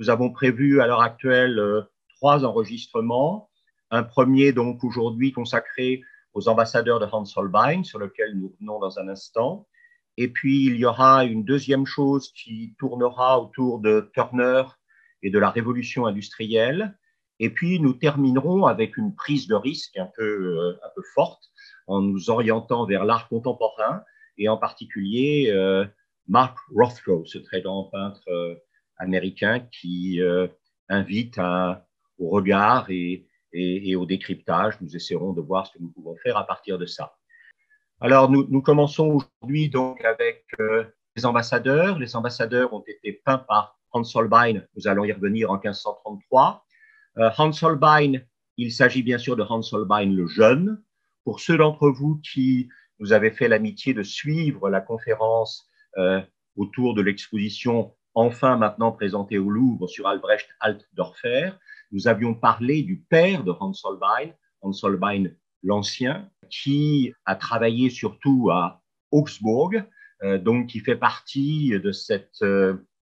Nous avons prévu à l'heure actuelle 3 enregistrements. Un premier, donc, aujourd'hui consacré aux ambassadeurs de Hans Holbein, sur lequel nous revenons dans un instant. Et puis, il y aura une deuxième chose qui tournera autour de Turner et de la révolution industrielle. Et puis, nous terminerons avec une prise de risque un peu forte en nous orientant vers l'art contemporain et en particulier Mark Rothko, ce très grand peintre américain qui invite au regard et au décryptage. Nous essaierons de voir ce que nous pouvons faire à partir de ça. Alors, nous commençons aujourd'hui donc avec les ambassadeurs. Les ambassadeurs ont été peints par Hans Holbein. Nous allons y revenir en 1533. Hans Holbein, il s'agit bien sûr de Hans Holbein le jeune. Pour ceux d'entre vous qui nous avaient fait l'amitié de suivre la conférence autour de l'exposition enfin maintenant présentée au Louvre sur Albrecht Altdorfer, nous avions parlé du père de Hans Holbein l'Ancien, qui a travaillé surtout à Augsbourg, donc qui fait partie de cette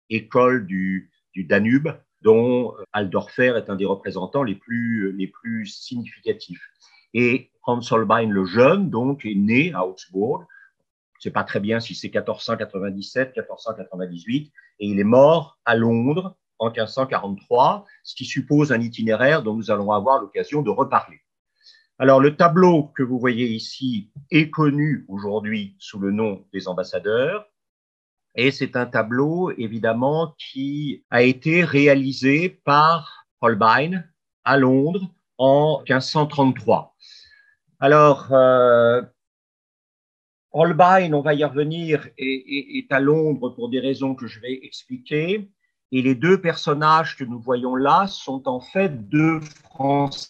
école du Danube, dont Altdorfer est un des représentants les plus significatifs. Et Hans Holbein le jeune, donc, est né à Augsbourg. Je ne sais pas très bien si c'est 1497, 1498, et il est mort à Londres en 1543, ce qui suppose un itinéraire dont nous allons avoir l'occasion de reparler. Alors, le tableau que vous voyez ici est connu aujourd'hui sous le nom des ambassadeurs, et c'est un tableau, évidemment, qui a été réalisé par Holbein à Londres en 1533. Alors, Holbein, on va y revenir, est à Londres pour des raisons que je vais expliquer. Et les deux personnages que nous voyons là sont en fait deux Français.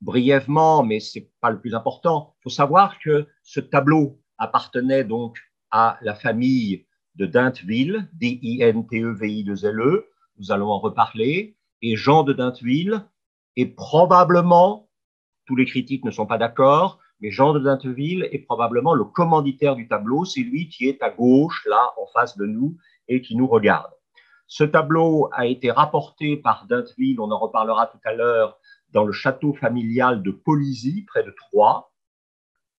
Brièvement, mais ce n'est pas le plus important, il faut savoir que ce tableau appartenait donc à la famille de Dinteville, D-I-N-T-E-V-I-2-L-E, nous allons en reparler, et Jean de Dinteville est probablement, tous les critiques ne sont pas d'accord, mais Jean de Dinteville est probablement le commanditaire du tableau, c'est lui qui est à gauche, là, en face de nous, et qui nous regarde. Ce tableau a été rapporté par Dinteville, on en reparlera tout à l'heure, dans le château familial de Polizy, près de Troyes.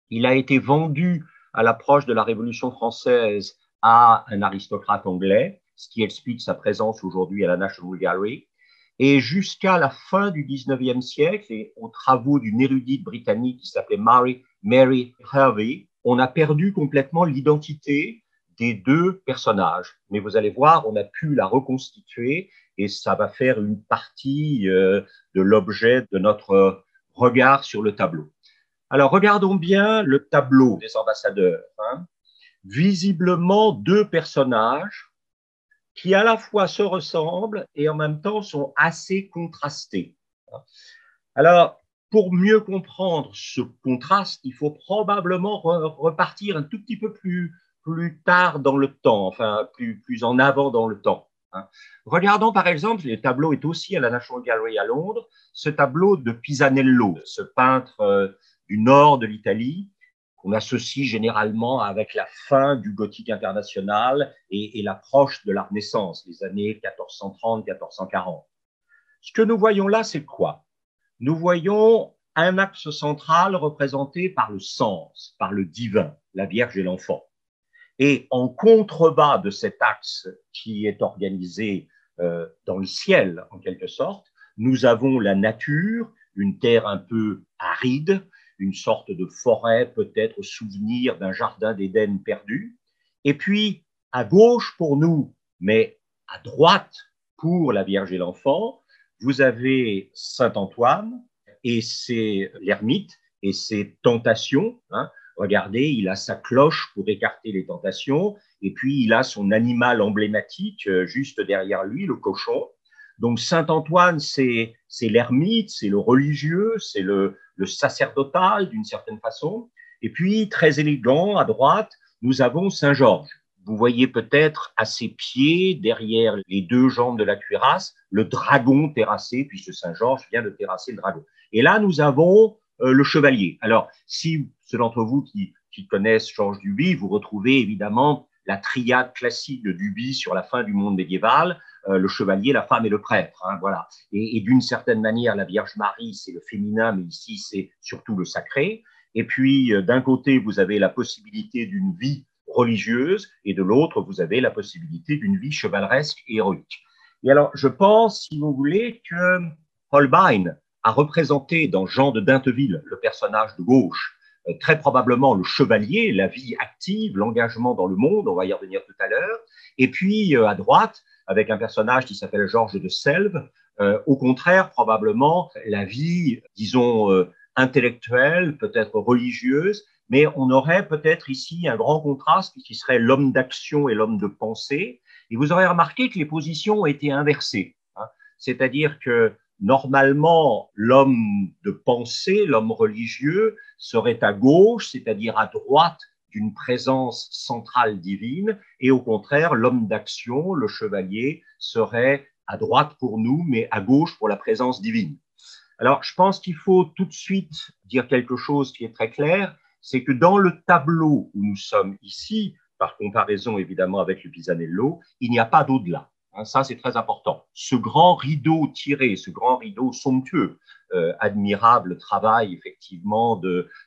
Il a été vendu à l'approche de la Révolution française à un aristocrate anglais, ce qui explique sa présence aujourd'hui à la National Gallery. Et jusqu'à la fin du 19e siècle, et aux travaux d'une érudite britannique qui s'appelait Mary Hervey, on a perdu complètement l'identité des deux personnages. Mais vous allez voir, on a pu la reconstituer et ça va faire une partie de l'objet de notre regard sur le tableau. Alors, regardons bien le tableau des ambassadeurs. Visiblement, deux personnages qui à la fois se ressemblent et en même temps sont assez contrastés. Alors, pour mieux comprendre ce contraste, il faut probablement repartir un tout petit peu plus tard dans le temps, enfin plus en avant dans le temps. Regardons par exemple, le tableau est aussi à la National Gallery à Londres, ce tableau de Pisanello, ce peintre du nord de l'Italie, qu'on associe généralement avec la fin du gothique international et l'approche de la Renaissance, les années 1430-1440. Ce que nous voyons là, c'est quoi? Nous voyons un axe central représenté par le sens, par le divin, la Vierge et l'enfant. Et en contrebas de cet axe qui est organisé dans le ciel, en quelque sorte, nous avons la nature, une terre un peu aride, une sorte de forêt, peut-être souvenir d'un jardin d'Éden perdu. Et puis, à gauche pour nous, mais à droite pour la Vierge et l'enfant, vous avez Saint-Antoine et c'est l'ermite et ses tentations. Regardez, il a sa cloche pour écarter les tentations, et puis il a son animal emblématique juste derrière lui, le cochon. Donc Saint-Antoine, c'est l'ermite, c'est le religieux, c'est le sacerdotal d'une certaine façon. Et puis, très élégant, à droite, nous avons Saint-Georges. Vous voyez peut-être à ses pieds, derrière les deux jambes de la cuirasse, le dragon terrassé, puisque Saint-Georges vient de terrasser le dragon. Et là, nous avons le chevalier. Alors, si ceux d'entre vous qui connaissent Georges Duby, vous retrouvez évidemment la triade classique de Duby sur la fin du monde médiéval, le chevalier, la femme et le prêtre. Hein, voilà. Et d'une certaine manière, la Vierge Marie, c'est le féminin, mais ici, c'est surtout le sacré. Et puis, d'un côté, vous avez la possibilité d'une vie religieuse, et de l'autre, vous avez la possibilité d'une vie chevaleresque et héroïque. Et alors, je pense, si vous voulez, que Holbein a représenté dans Jean de Dinteville le personnage de gauche, très probablement le chevalier, la vie active, l'engagement dans le monde, on va y revenir tout à l'heure, et puis à droite, avec un personnage qui s'appelle Georges de Selve, au contraire, probablement la vie, disons, intellectuelle, peut-être religieuse, mais on aurait peut-être ici un grand contraste qui serait l'homme d'action et l'homme de pensée, et vous aurez remarqué que les positions ont été inversées, hein, c'est-à-dire que normalement, l'homme de pensée, l'homme religieux, serait à gauche, c'est-à-dire à droite d'une présence centrale divine, et au contraire, l'homme d'action, le chevalier, serait à droite pour nous, mais à gauche pour la présence divine. Alors, je pense qu'il faut tout de suite dire quelque chose qui est très clair, c'est que dans le tableau où nous sommes ici, par comparaison évidemment avec le Pisanello, il n'y a pas d'au-delà. Ça, c'est très important. Ce grand rideau tiré, ce grand rideau somptueux, admirable travail effectivement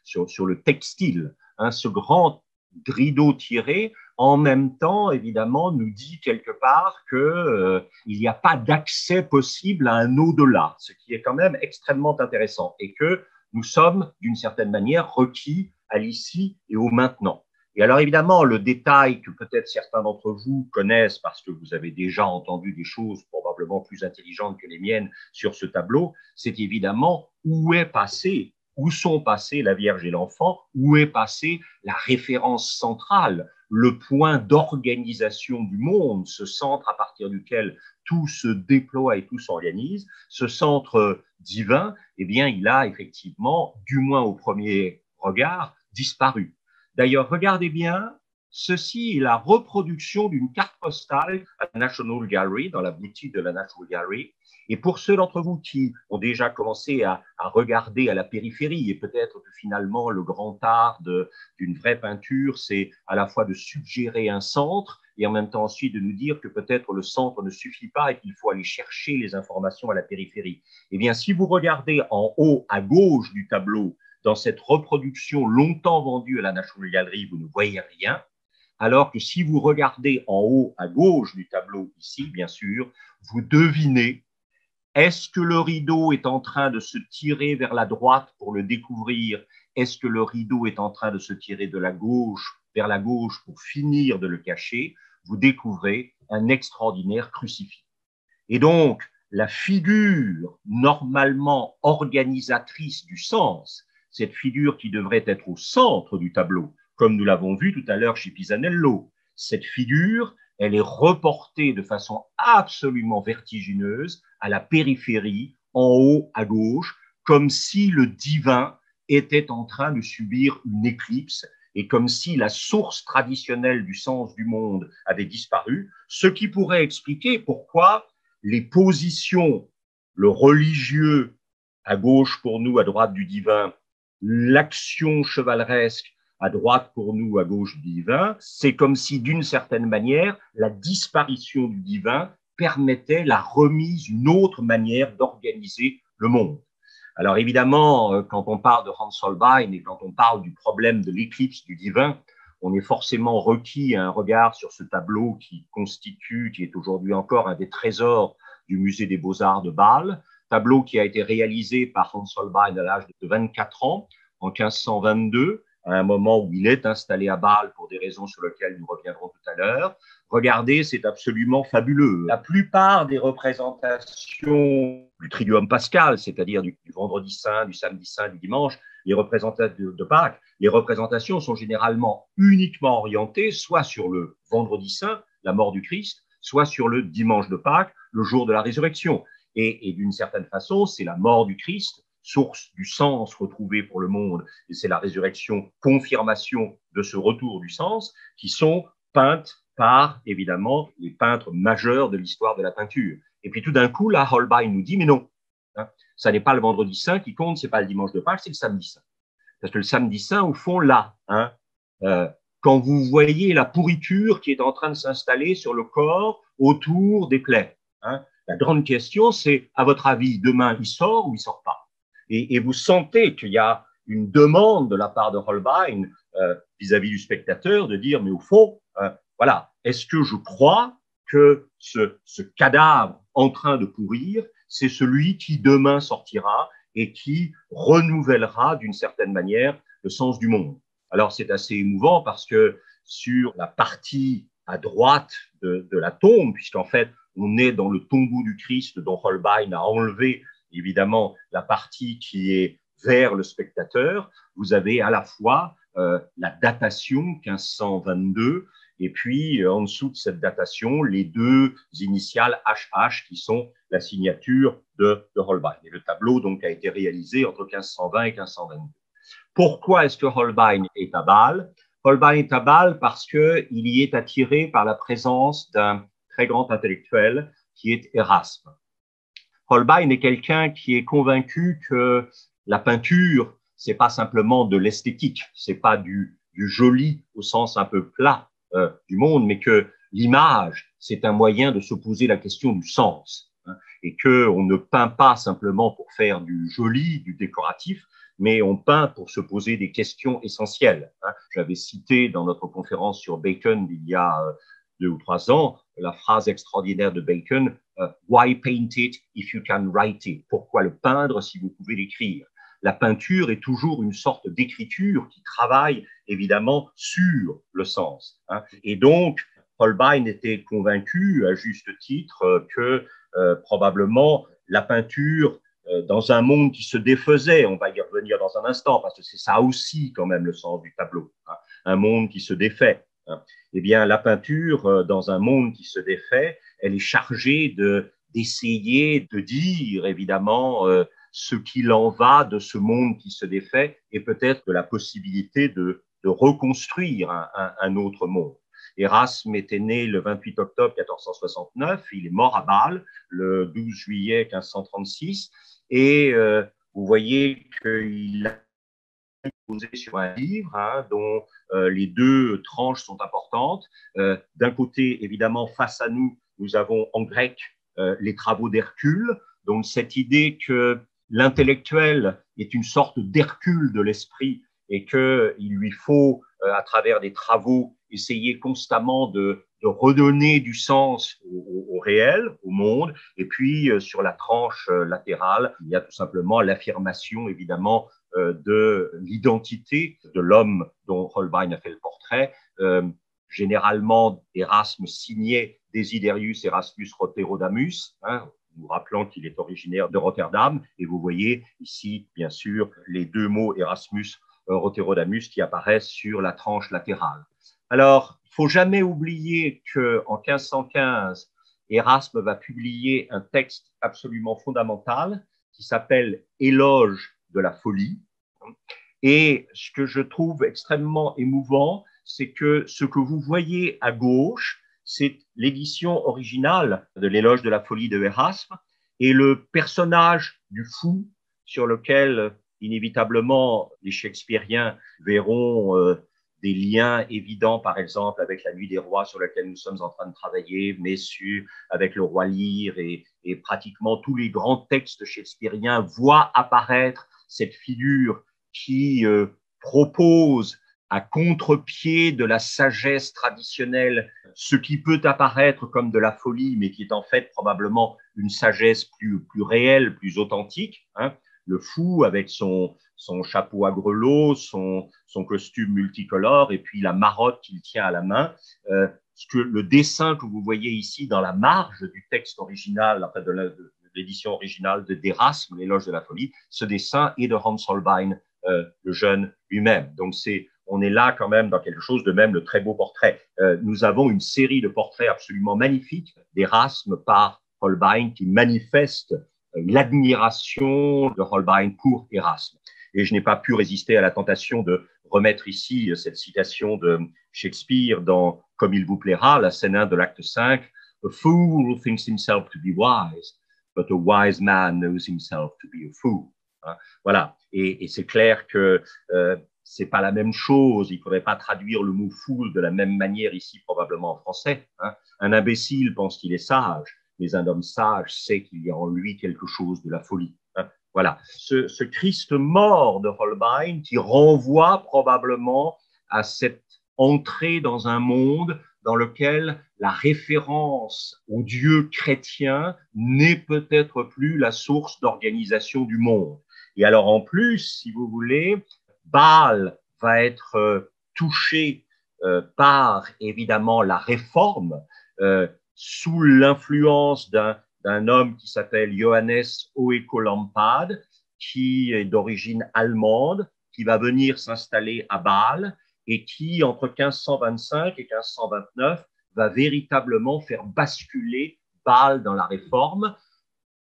sur le textile, ce grand rideau tiré, en même temps, évidemment, nous dit quelque part qu'il n'y a pas d'accès possible à un au-delà, ce qui est quand même extrêmement intéressant, et que nous sommes, d'une certaine manière, requis à l'ici et au maintenant. Et alors, évidemment, le détail que peut-être certains d'entre vous connaissent parce que vous avez déjà entendu des choses probablement plus intelligentes que les miennes sur ce tableau, c'est évidemment où sont passées la Vierge et l'enfant, où est passée la référence centrale, le point d'organisation du monde, ce centre à partir duquel tout se déploie et tout s'organise, ce centre divin, eh bien, il a effectivement, du moins au premier regard, disparu. D'ailleurs, regardez bien, ceci est la reproduction d'une carte postale à la National Gallery, dans la boutique de la National Gallery. Et pour ceux d'entre vous qui ont déjà commencé à regarder à la périphérie, et peut-être que finalement le grand art d'une vraie peinture, c'est à la fois de suggérer un centre et en même temps ensuite de nous dire que peut-être le centre ne suffit pas et qu'il faut aller chercher les informations à la périphérie. Eh bien, si vous regardez en haut à gauche du tableau, dans cette reproduction longtemps vendue à la National Gallery, vous ne voyez rien, alors que si vous regardez en haut à gauche du tableau ici, bien sûr, vous devinez, est-ce que le rideau est en train de se tirer vers la droite pour le découvrir? Est-ce que le rideau est en train de se tirer de la gauche vers la gauche pour finir de le cacher? Vous découvrez un extraordinaire crucifix. Et donc, la figure normalement organisatrice du sens, cette figure qui devrait être au centre du tableau, comme nous l'avons vu tout à l'heure chez Pisanello, cette figure, elle est reportée de façon absolument vertigineuse à la périphérie, en haut à gauche, comme si le divin était en train de subir une éclipse et comme si la source traditionnelle du sens du monde avait disparu, ce qui pourrait expliquer pourquoi les positions, le religieux à gauche pour nous, à droite du divin, l'action chevaleresque à droite pour nous, à gauche du divin, c'est comme si d'une certaine manière, la disparition du divin permettait la remise d'une autre manière d'organiser le monde. Alors évidemment, quand on parle de Hans Holbein et quand on parle du problème de l'éclipse du divin, on est forcément requis à un regard sur ce tableau qui est aujourd'hui encore un des trésors du musée des Beaux-Arts de Bâle, tableau qui a été réalisé par Hans Holbein à l'âge de 24 ans, en 1522, à un moment où il est installé à Bâle pour des raisons sur lesquelles nous reviendrons tout à l'heure. Regardez, c'est absolument fabuleux. La plupart des représentations du Triduum pascal, c'est-à-dire du vendredi saint, du samedi saint, du dimanche, les représentations de Pâques, les représentations sont généralement uniquement orientées soit sur le vendredi saint, la mort du Christ, soit sur le dimanche de Pâques, le jour de la résurrection. Et d'une certaine façon, c'est la mort du Christ, source du sens retrouvé pour le monde, et c'est la résurrection, confirmation de ce retour du sens, qui sont peintes par, évidemment, les peintres majeurs de l'histoire de la peinture. Et puis tout d'un coup, là, Holbein nous dit, mais non, ça n'est pas le vendredi saint qui compte, c'est pas le dimanche de Pâques, c'est le samedi saint. Parce que le samedi saint, au fond, là, quand vous voyez la pourriture qui est en train de s'installer sur le corps autour des plaies. Hein. La grande question, c'est, à votre avis, demain, il sort ou il sort pas? Et vous sentez qu'il y a une demande de la part de Holbein vis-à-vis du spectateur de dire, mais au fond, voilà, est-ce que je crois que ce cadavre en train de pourrir, c'est celui qui demain sortira et qui renouvellera d'une certaine manière le sens du monde? Alors c'est assez émouvant parce que sur la partie à droite de la tombe, puisqu'en fait on est dans le tombeau du Christ dont Holbein a enlevé évidemment la partie qui est vers le spectateur, vous avez à la fois la datation 1522 et puis en dessous de cette datation les deux initiales HH qui sont la signature de Holbein. Et le tableau donc a été réalisé entre 1520 et 1522. Pourquoi est-ce que Holbein est à Bâle? Holbein est à Bâle parce qu'il y est attiré par la présence d'un très grand intellectuel qui est Erasme. Holbein est quelqu'un qui est convaincu que la peinture, c'est pas simplement de l'esthétique, c'est pas du joli au sens un peu plat du monde, mais que l'image, c'est un moyen de se poser la question du sens, hein, et que on ne peint pas simplement pour faire du joli, du décoratif, mais on peint pour se poser des questions essentielles. Hein. J'avais cité dans notre conférence sur Bacon il y a 2 ou 3 ans la phrase extraordinaire de Bacon, Why paint it if you can write it? Pourquoi le peindre si vous pouvez l'écrire? La peinture est toujours une sorte d'écriture qui travaille évidemment sur le sens. Hein. Et donc, Holbein était convaincu, à juste titre, que probablement la peinture, dans un monde qui se défaisait, on va y revenir dans un instant, parce que c'est ça aussi quand même le sens du tableau, hein, un monde qui se défait. Hein. Eh bien, la peinture, dans un monde qui se défait, elle est chargée d'essayer de dire, évidemment, ce qu'il en va de ce monde qui se défait et peut-être de la possibilité de reconstruire un autre monde. Erasme était né le 28 octobre 1469, il est mort à Bâle le 12 juillet 1536 et vous voyez qu'il a posé sur un livre hein, dont les deux tranches sont importantes. D'un côté, évidemment, face à nous, nous avons en grec les travaux d'Hercule, donc cette idée que l'intellectuel est une sorte d'Hercule de l'esprit et qu'il lui faut, à travers des travaux, essayer constamment de redonner du sens au réel, au monde. Et puis, sur la tranche latérale, il y a tout simplement l'affirmation, évidemment, de l'identité de l'homme dont Holbein a fait le portrait. Généralement, Erasme signait Desiderius Erasmus Roterodamus, hein, nous rappelant qu'il est originaire de Rotterdam. Et vous voyez ici, bien sûr, les deux mots Erasmus Roterodamus qui apparaissent sur la tranche latérale. Alors, il ne faut jamais oublier qu'en 1515, Erasme va publier un texte absolument fondamental qui s'appelle Éloge de la folie. Et ce que je trouve extrêmement émouvant, c'est que ce que vous voyez à gauche, c'est l'édition originale de l'Éloge de la folie de Erasme et le personnage du fou sur lequel, inévitablement, les Shakespeariens verront des liens évidents, par exemple, avec la Nuit des Rois sur laquelle nous sommes en train de travailler, mais avec le Roi Lear et pratiquement tous les grands textes shakespeariens voient apparaître cette figure qui propose à contre-pied de la sagesse traditionnelle ce qui peut apparaître comme de la folie, mais qui est en fait probablement une sagesse plus réelle, plus authentique. Hein. Le fou avec son chapeau à grelots, son costume multicolore et puis la marotte qu'il tient à la main. Le dessin que vous voyez ici dans la marge du texte original, après de l'édition originale d'Erasme, l'Éloge de la folie, ce dessin est de Hans Holbein, le jeune lui-même. Donc on est là quand même dans quelque chose de même le très beau portrait. Nous avons une série de portraits absolument magnifiques d'Erasme par Holbein qui manifestent l'admiration de Holbein pour Erasme. Et je n'ai pas pu résister à la tentation de remettre ici cette citation de Shakespeare dans Comme il vous plaira, la scène 1 de l'acte 5. A fool thinks himself to be wise, but a wise man knows himself to be a fool. Voilà. Et c'est clair que c'est pas la même chose. Il faudrait pas traduire le mot fool de la même manière ici, probablement en français. Hein. Un imbécile pense qu'il est sage, mais un homme sage sait qu'il y a en lui quelque chose de la folie. Hein. Voilà. Ce Christ mort de Holbein qui renvoie probablement à cette entrée dans un monde dans lequel la référence au Dieu chrétien n'est peut-être plus la source d'organisation du monde. Et alors en plus, si vous voulez, Bâle va être touché par évidemment la réforme sous l'influence d'un homme qui s'appelle Johannes Oeco-Lampade, qui est d'origine allemande, qui va venir s'installer à Bâle et qui, entre 1525 et 1529, va véritablement faire basculer Bâle dans la réforme,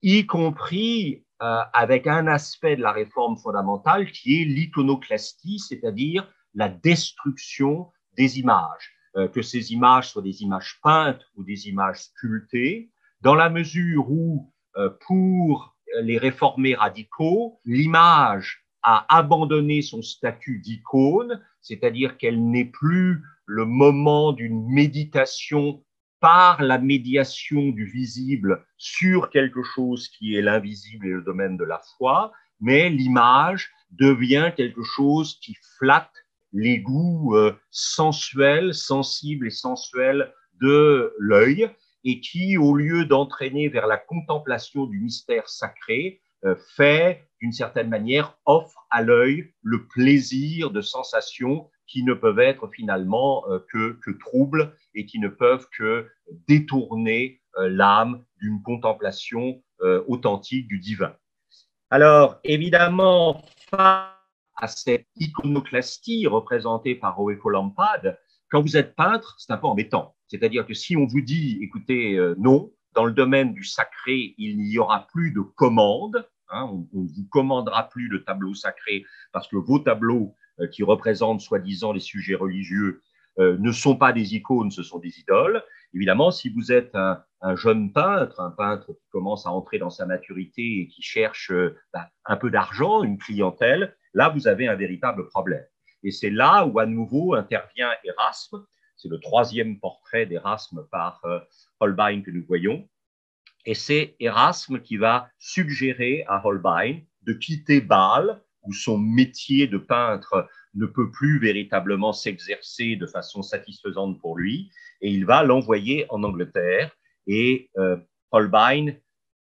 y compris avec un aspect de la réforme fondamentale qui est l'iconoclastie, c'est-à-dire la destruction des images, que ces images soient des images peintes ou des images sculptées, dans la mesure où, pour les réformés radicaux, l'image a abandonné son statut d'icône, c'est-à-dire qu'elle n'est plus le moment d'une méditation par la médiation du visible sur quelque chose qui est l'invisible et le domaine de la foi, mais l'image devient quelque chose qui flatte les goûts sensuels, sensibles et sensuels de l'œil et qui, au lieu d'entraîner vers la contemplation du mystère sacré, fait, d'une certaine manière, offre à l'œil le plaisir de sensations qui ne peuvent être finalement que troubles et qui ne peuvent que détourner l'âme d'une contemplation authentique du divin. Alors, évidemment, face à cette iconoclastie représentée par Oeco-Lampade, quand vous êtes peintre, c'est un peu embêtant. C'est-à-dire que si on vous dit, écoutez, non, dans le domaine du sacré, il n'y aura plus de commande, hein, on ne vous commandera plus de tableaux sacrés parce que vos tableaux qui représentent soi-disant les sujets religieux ne sont pas des icônes, ce sont des idoles. Évidemment, si vous êtes un jeune peintre, un peintre qui commence à entrer dans sa maturité et qui cherche un peu d'argent, une clientèle, là, vous avez un véritable problème. Et c'est là où, à nouveau, intervient Erasme. C'est le troisième portrait d'Erasme par Holbein que nous voyons. Et c'est Erasme qui va suggérer à Holbein de quitter Bâle, où son métier de peintre ne peut plus véritablement s'exercer de façon satisfaisante pour lui, et il va l'envoyer en Angleterre. Et Holbein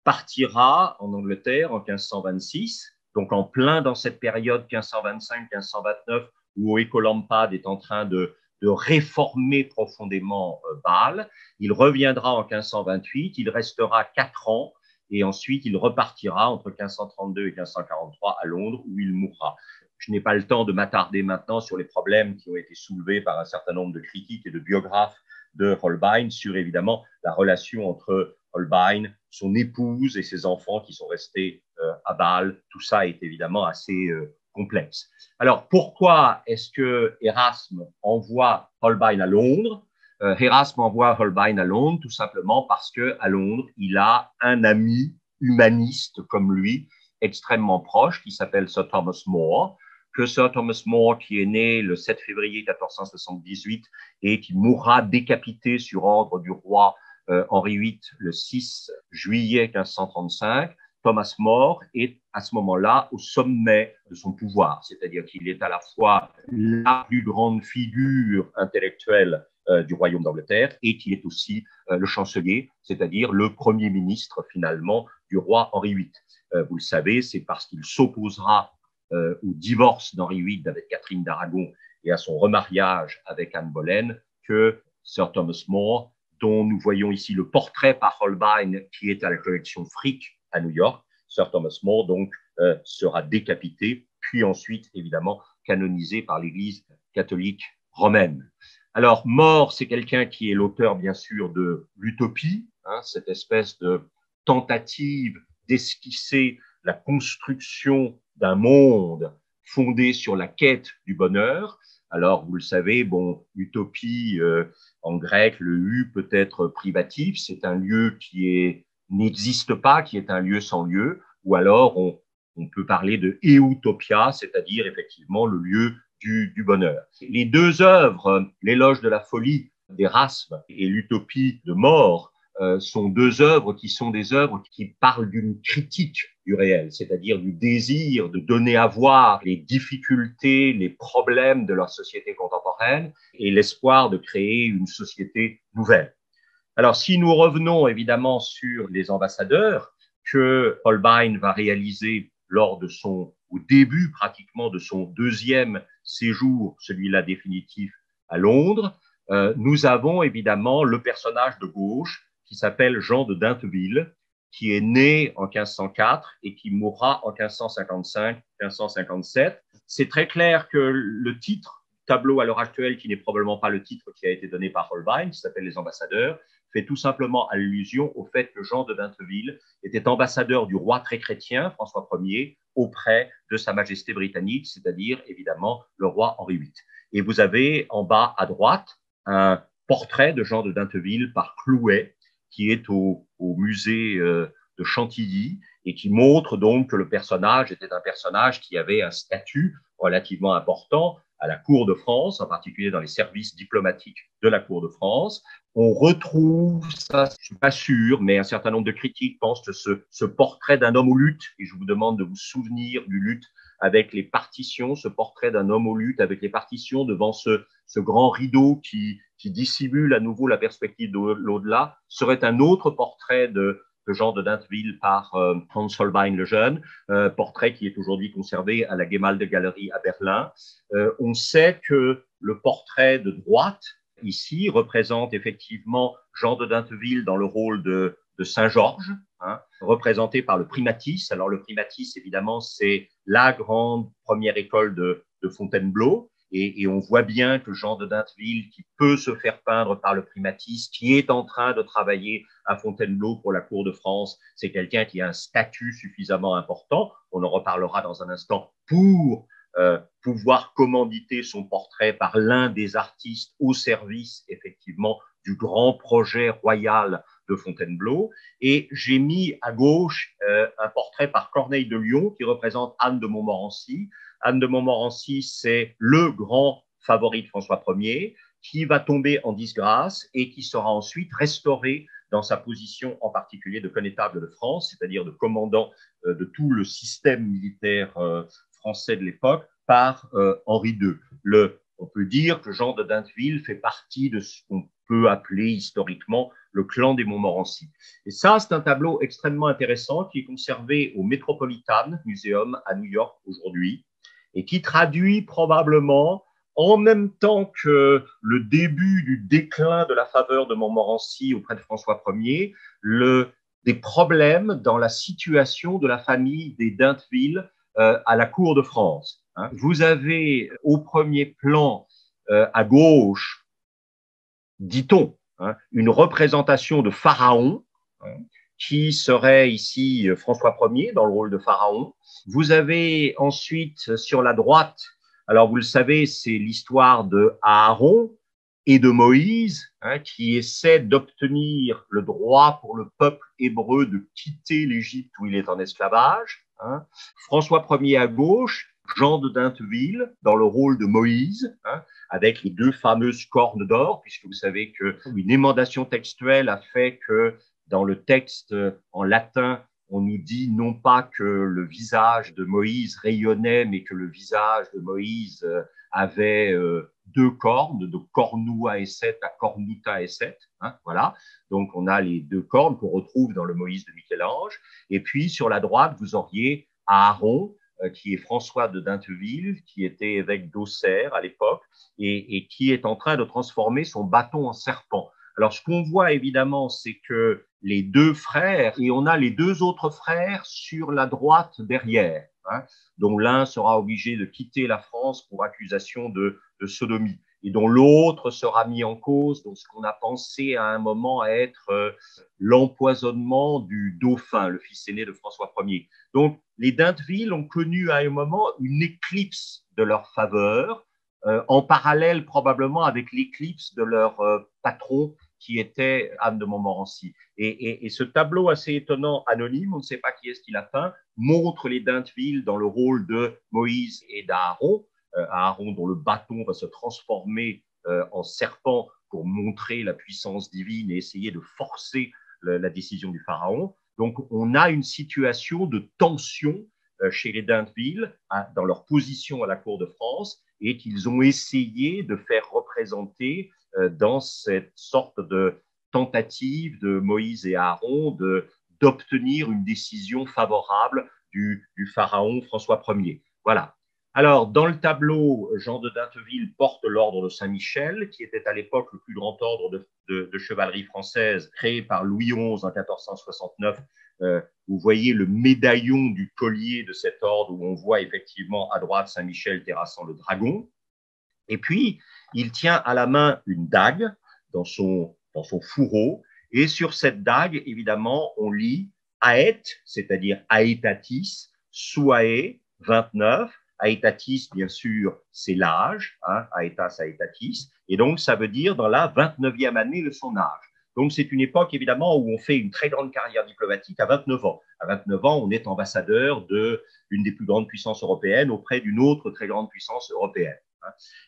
partira en Angleterre en 1526, donc en plein dans cette période 1525-1529 où Oeco-Lampade est en train de réformer profondément Bâle. Il reviendra en 1528, il restera 4 ans et ensuite il repartira entre 1532 et 1543 à Londres où il mourra. Je n'ai pas le temps de m'attarder maintenant sur les problèmes qui ont été soulevés par un certain nombre de critiques et de biographes de Holbein sur évidemment la relation entre Holbein, son épouse et ses enfants qui sont restés à Bâle. Tout ça est évidemment assez complexe. Alors, pourquoi est-ce que Erasme envoie Holbein à Londres? Erasme envoie Holbein à Londres tout simplement parce qu'à Londres, il a un ami humaniste comme lui, extrêmement proche, qui s'appelle Sir Thomas More, que Sir Thomas More, qui est né le 7 février 1478 et qui mourra décapité sur ordre du roi Henri VIII le 6 juillet 1535, Thomas More est à ce moment-là au sommet de son pouvoir, c'est-à-dire qu'il est à la fois la plus grande figure intellectuelle du royaume d'Angleterre et qu'il est aussi le chancelier, c'est-à-dire le premier ministre finalement du roi Henri VIII. Vous le savez, c'est parce qu'il s'opposera au divorce d'Henri VIII avec Catherine d'Aragon et à son remariage avec Anne Boleyn que Sir Thomas More, dont nous voyons ici le portrait par Holbein qui est à la collection Frick à New York, Sir Thomas More donc sera décapité, puis ensuite évidemment canonisé par l'Église catholique romaine. Alors More, c'est quelqu'un qui est l'auteur bien sûr de l'utopie, hein, cette espèce de tentative d'esquisser la construction d'un monde fondé sur la quête du bonheur. Alors, vous le savez, bon, utopie, en grec, le U peut être privatif, c'est un lieu qui n'existe pas, qui est un lieu sans lieu, ou alors on peut parler de eutopia, c'est-à-dire effectivement le lieu du bonheur. Les deux œuvres, l'éloge de la folie d'Érasme et l'utopie de More, sont deux œuvres qui sont des œuvres qui parlent d'une critique du réel, c'est-à-dire du désir de donner à voir les difficultés, les problèmes de leur société contemporaine et l'espoir de créer une société nouvelle. Alors, si nous revenons évidemment sur les ambassadeurs que Holbein va réaliser lors de au début pratiquement de son deuxième séjour, celui-là définitif à Londres, nous avons évidemment le personnage de gauche qui s'appelle Jean de Dinteville, qui est né en 1504 et qui mourra en 1555-1557. C'est très clair que le titre tableau à l'heure actuelle, qui n'est probablement pas le titre qui a été donné par Holbein, qui s'appelle Les Ambassadeurs, fait tout simplement allusion au fait que Jean de Dinteville était ambassadeur du roi très chrétien, François Ier, auprès de Sa Majesté britannique, c'est-à-dire évidemment le roi Henri VIII. Et vous avez en bas à droite un portrait de Jean de Dinteville par Clouet, qui est au musée de Chantilly et qui montre donc que le personnage était un personnage qui avait un statut relativement important à la cour de France, en particulier dans les services diplomatiques de la cour de France. On retrouve, ça je ne suis pas sûr, mais un certain nombre de critiques pensent que ce portrait d'un homme aux luttes, et je vous demande de vous souvenir du lutte avec les partitions, ce portrait d'un homme aux luttes avec les partitions devant ce grand rideau qui dissimule à nouveau la perspective de l'au-delà, serait un autre portrait de Jean de Dinteville par Hans Holbein le Jeune, portrait qui est aujourd'hui conservé à la Gemäldegalerie à Berlin. On sait que le portrait de droite, ici, représente effectivement Jean de Dinteville dans le rôle de Saint-Georges, représenté par le primatis. Alors le primatis, évidemment, c'est la grande première école de Fontainebleau. Et on voit bien que Jean de Dinteville, qui peut se faire peindre par le primatis, qui est en train de travailler à Fontainebleau pour la cour de France, c'est quelqu'un qui a un statut suffisamment important, on en reparlera dans un instant, pour pouvoir commanditer son portrait par l'un des artistes au service, effectivement, du grand projet royal de Fontainebleau. Et j'ai mis à gauche un portrait par Corneille de Lion qui représente Anne de Montmorency. Anne de Montmorency, c'est le grand favori de François Ier, qui va tomber en disgrâce et qui sera ensuite restauré dans sa position en particulier de connétable de France, c'est-à-dire de commandant de tout le système militaire français de l'époque, par Henri II. On peut dire que Jean de Dinteville fait partie de ce qu'on peut appeler historiquement le clan des Montmorency. Et ça, c'est un tableau extrêmement intéressant qui est conservé au Metropolitan Museum à New York aujourd'hui et qui traduit probablement, en même temps que le début du déclin de la faveur de Montmorency auprès de François Ier, des problèmes dans la situation de la famille des Dinteville à la cour de France. Vous avez au premier plan, à gauche, dit-on, une représentation de Pharaon, qui serait ici François Ier dans le rôle de Pharaon. Vous avez ensuite sur la droite, alors vous le savez, c'est l'histoire de Aaron et de Moïse, qui essaie d'obtenir le droit pour le peuple hébreu de quitter l'Égypte où il est en esclavage. François Ier à gauche, Jean de Dinteville dans le rôle de Moïse, avec les deux fameuses cornes d'or, puisque vous savez qu'une émendation textuelle a fait que dans le texte en latin, on nous dit non pas que le visage de Moïse rayonnait, mais que le visage de Moïse avait deux cornes, de cornua esset à cornuta esset. Voilà. Donc, on a les deux cornes qu'on retrouve dans le Moïse de Michel-Ange. Et puis, sur la droite, vous auriez Aaron, qui est François de Dinteville, qui était évêque d'Auxerre à l'époque, et qui est en train de transformer son bâton en serpent. Alors, ce qu'on voit évidemment, c'est que les deux frères, et on a les deux autres frères sur la droite derrière, dont l'un sera obligé de quitter la France pour accusation de sodomie, et dont l'autre sera mis en cause dans ce qu'on a pensé à un moment être l'empoisonnement du dauphin, le fils aîné de François Ier. Donc, les Dinteville ont connu à un moment une éclipse de leur faveur, en parallèle probablement avec l'éclipse de leur patron qui était Anne de Montmorency. Et ce tableau assez étonnant, anonyme, on ne sait pas qui est-ce qui l'a peint, montre les Dinteville dans le rôle de Moïse et d'Aaron, Aaron dont le bâton va se transformer en serpent pour montrer la puissance divine et essayer de forcer la décision du pharaon. Donc, on a une situation de tension chez les d'Intville dans leur position à la cour de France et qu'ils ont essayé de faire représenter dans cette sorte de tentative de Moïse et Aaron d'obtenir une décision favorable du pharaon François Ier. Voilà. Alors, dans le tableau, Jean de Dinteville porte l'ordre de Saint-Michel, qui était à l'époque le plus grand ordre de chevalerie française, créé par Louis XI en 1469. Vous voyez le médaillon du collier de cet ordre, où on voit effectivement à droite Saint-Michel terrassant le dragon. Et puis, il tient à la main une dague dans son fourreau, et sur cette dague, évidemment, on lit Aet, c'est-à-dire Aetatis, Suae, 29. Aetatis, bien sûr, c'est l'âge, hein, Aetas, Aetatis, et donc ça veut dire dans la 29e année de son âge. Donc c'est une époque, évidemment, où on fait une très grande carrière diplomatique à 29 ans. À 29 ans, on est ambassadeur d'une des plus grandes puissances européennes auprès d'une autre très grande puissance européenne.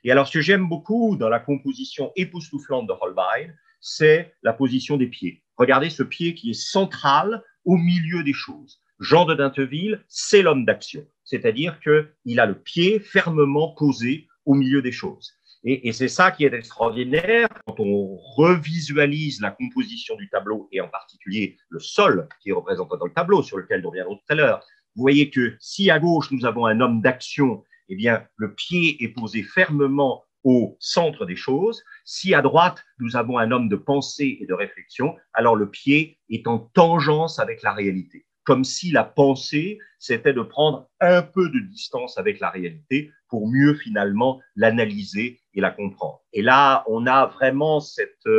Et alors, ce que j'aime beaucoup dans la composition époustouflante de Holbein, c'est la position des pieds. Regardez ce pied qui est central au milieu des choses. Jean de Dinteville, c'est l'homme d'action, c'est-à-dire qu'il a le pied fermement posé au milieu des choses. Et c'est ça qui est extraordinaire quand on revisualise la composition du tableau et en particulier le sol qui est représenté dans le tableau sur lequel nous reviendrons tout à l'heure. Vous voyez que si à gauche nous avons un homme d'action, eh bien le pied est posé fermement au centre des choses. Si à droite nous avons un homme de pensée et de réflexion, alors le pied est en tangence avec la réalité. Comme si la pensée, c'était de prendre un peu de distance avec la réalité pour mieux finalement l'analyser et la comprendre. Et là, on a vraiment cette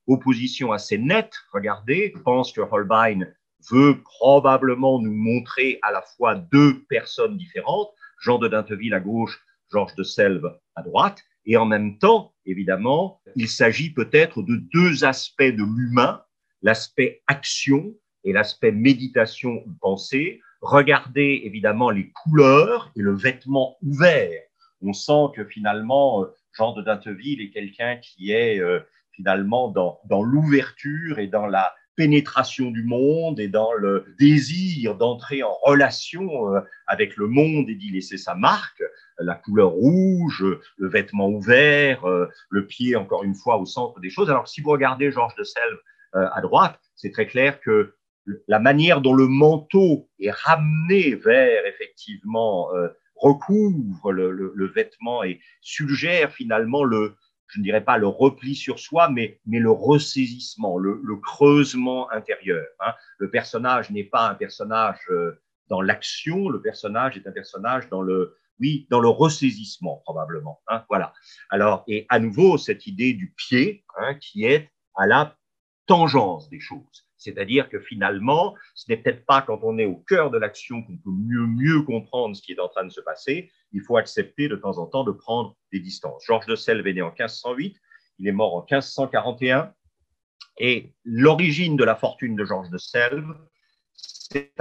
opposition assez nette. Regardez, je pense que Holbein veut probablement nous montrer à la fois deux personnes différentes, Jean de Dinteville à gauche, Georges de Selve à droite, et en même temps, évidemment, il s'agit peut-être de deux aspects de l'humain, l'aspect action et l'aspect méditation ou pensée. Regardez évidemment les couleurs et le vêtement ouvert. On sent que finalement, Jean de Dinteville est quelqu'un qui est finalement dans l'ouverture et dans la pénétration du monde et dans le désir d'entrer en relation avec le monde et d'y laisser sa marque, la couleur rouge, le vêtement ouvert, le pied encore une fois au centre des choses. Alors si vous regardez Georges de Selve à droite, c'est très clair que la manière dont le manteau est ramené vers effectivement recouvre le vêtement et suggère finalement je ne dirais pas le repli sur soi, mais le ressaisissement, le creusement intérieur. Hein. Le personnage n'est pas un personnage dans l'action, le personnage est un personnage dans le ressaisissement probablement. Hein. Voilà. Alors, et à nouveau, cette idée du pied qui est à la tangence des choses. C'est-à-dire que finalement, ce n'est peut-être pas quand on est au cœur de l'action qu'on peut mieux comprendre ce qui est en train de se passer. Il faut accepter de temps en temps de prendre des distances. Georges de Selve est né en 1508, il est mort en 1541. Et l'origine de la fortune de Georges de Selve, c'est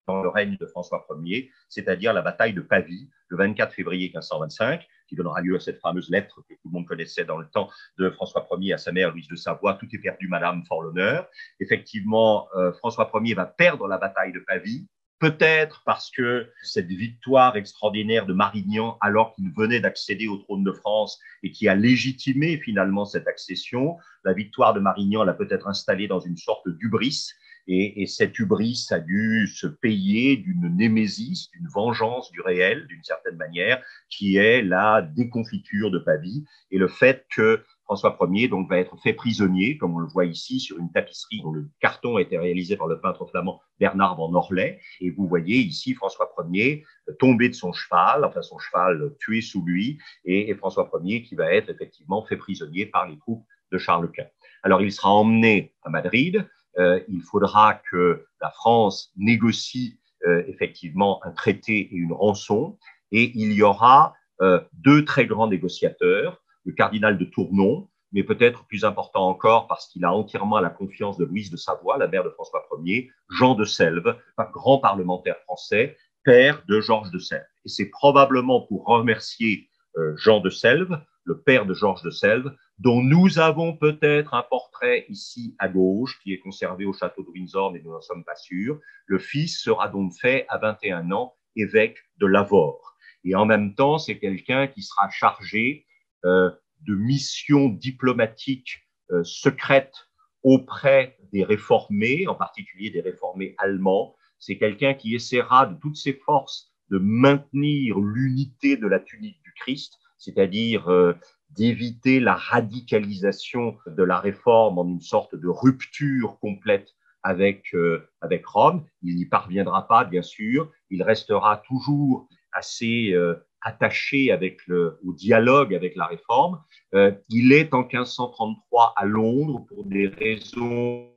dans le règne de François Ier, c'est-à-dire la bataille de Pavie, le 24 février 1525, qui donnera lieu à cette fameuse lettre que tout le monde connaissait dans le temps de François Ier à sa mère Louise de Savoie, tout est perdu, madame, fort l'honneur. Effectivement, François Ier va perdre la bataille de Pavie, peut-être parce que cette victoire extraordinaire de Marignan, alors qu'il venait d'accéder au trône de France et qui a légitimé finalement cette accession, la victoire de Marignan l'a peut-être installé dans une sorte d'hubris, et cette hubris a dû se payer d'une némésis, d'une vengeance du réel, d'une certaine manière, qui est la déconfiture de Pavie et le fait que François Ier donc, va être fait prisonnier, comme on le voit ici, sur une tapisserie dont le carton a été réalisé par le peintre flamand Bernard van Orley. Et vous voyez ici François Ier tombé de son cheval, enfin son cheval tué sous lui, et François Ier qui va être effectivement fait prisonnier par les troupes de Charles Quint. Alors il sera emmené à Madrid. Il faudra que la France négocie effectivement un traité et une rançon, et il y aura deux très grands négociateurs, le cardinal de Tournon, mais peut-être plus important encore parce qu'il a entièrement la confiance de Louise de Savoie, la mère de François Ier, Jean de Selve, un grand parlementaire français, père de Georges de Selve. Et c'est probablement pour remercier Jean de Selve, le père de Georges de Selve, dont nous avons peut-être un portrait ici à gauche, qui est conservé au château de Windsor, mais nous n'en sommes pas sûrs. Le fils sera donc fait à 21 ans évêque de Lavaur. Et en même temps, c'est quelqu'un qui sera chargé de missions diplomatiques secrètes auprès des réformés, en particulier des réformés allemands. C'est quelqu'un qui essaiera de toutes ses forces de maintenir l'unité de la tunique du Christ, c'est-à-dire d'éviter la radicalisation de la réforme en une sorte de rupture complète avec Rome. Il n'y parviendra pas, bien sûr. Il restera toujours assez attaché au dialogue avec la réforme. Il est en 1533 à Londres pour des raisons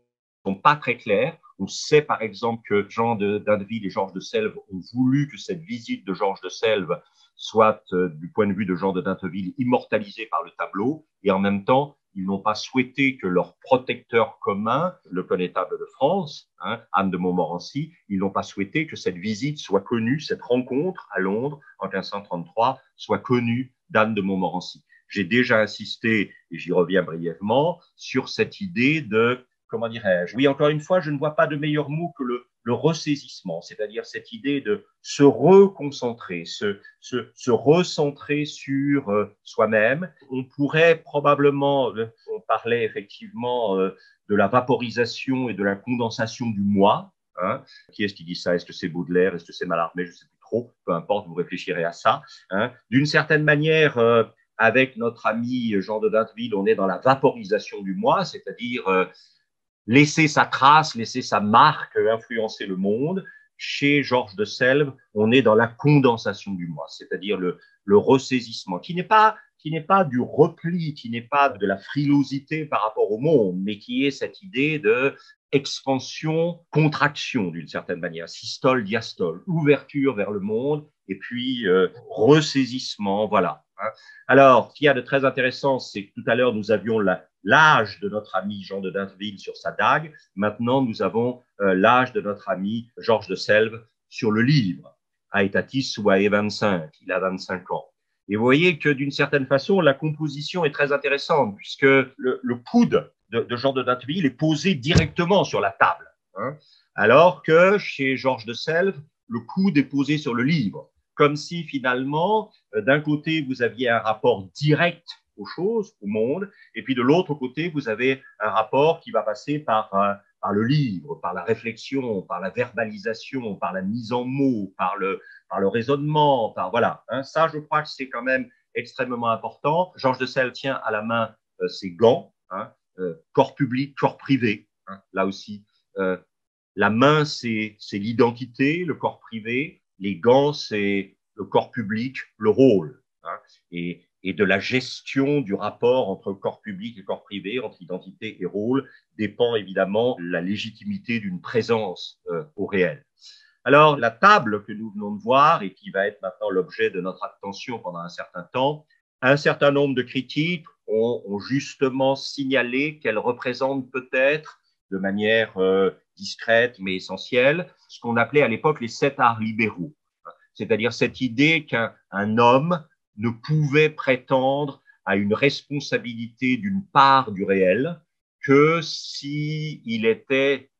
qui ne sont pas très claires. On sait par exemple que Jean d'Indeville et Georges de Selve ont voulu que cette visite de Georges de Selve soit, du point de vue de Jean de Dinteville, immortalisée par le tableau, et en même temps, ils n'ont pas souhaité que leur protecteur commun, le connétable de France, Anne de Montmorency, ils n'ont pas souhaité que cette visite soit connue, cette rencontre à Londres en 1533 soit connue d'Anne de Montmorency. J'ai déjà insisté, et j'y reviens brièvement, sur cette idée de, comment dirais-je, oui, encore une fois, je ne vois pas de meilleur mot que le ressaisissement, c'est-à-dire cette idée de se reconcentrer, se recentrer sur soi-même. On pourrait probablement, on parlait effectivement de la vaporisation et de la condensation du moi. Hein. Qui est-ce qui dit ça? Est-ce que c'est Baudelaire? Est-ce que c'est Mallarmé? Je ne sais plus trop. Peu importe, vous réfléchirez à ça. Hein. D'une certaine manière, avec notre ami Jean de Dinteville, on est dans la vaporisation du moi, c'est-à-dire laisser sa trace, laisser sa marque, influencer le monde. Chez Georges de Selve, on est dans la condensation du moi, c'est-à-dire le ressaisissement, qui n'est pas du repli, qui n'est pas de la frilosité par rapport au monde, mais qui est cette idée de expansion, contraction d'une certaine manière, systole, diastole, ouverture vers le monde, et puis ressaisissement, voilà. Alors, ce qu'il y a de très intéressant, c'est que tout à l'heure, nous avions l'âge de notre ami Jean de Dinteville sur sa dague. Maintenant, nous avons l'âge de notre ami Georges de Selve sur le livre. Aetatis suae 25, il a 25 ans. Et vous voyez que d'une certaine façon, la composition est très intéressante, puisque le coude de Jean de Dinteville est posé directement sur la table, hein, alors que chez Georges de Selve, le coude est posé sur le livre, comme si finalement, d'un côté, vous aviez un rapport direct aux choses, au monde, et puis de l'autre côté, vous avez un rapport qui va passer par le livre, par la réflexion, par la verbalisation, par la mise en mots, par le raisonnement, voilà. Hein, ça, je crois que c'est quand même extrêmement important. Georges de Selve tient à la main ses gants, hein, corps public, corps privé, hein, là aussi. La main, c'est l'identité, le corps privé. Les gants, c'est le corps public, le rôle. Hein, et de la gestion du rapport entre corps public et corps privé, entre identité et rôle, dépend évidemment la légitimité d'une présence au réel. Alors, la table que nous venons de voir et qui va être maintenant l'objet de notre attention pendant un certain temps, un certain nombre de critiques ont justement signalé qu'elle représente peut-être, de manière discrète mais essentielle, ce qu'on appelait à l'époque les 7 arts libéraux. C'est-à-dire cette idée qu'un homme ne pouvait prétendre à une responsabilité d'une part du réel que s'il était,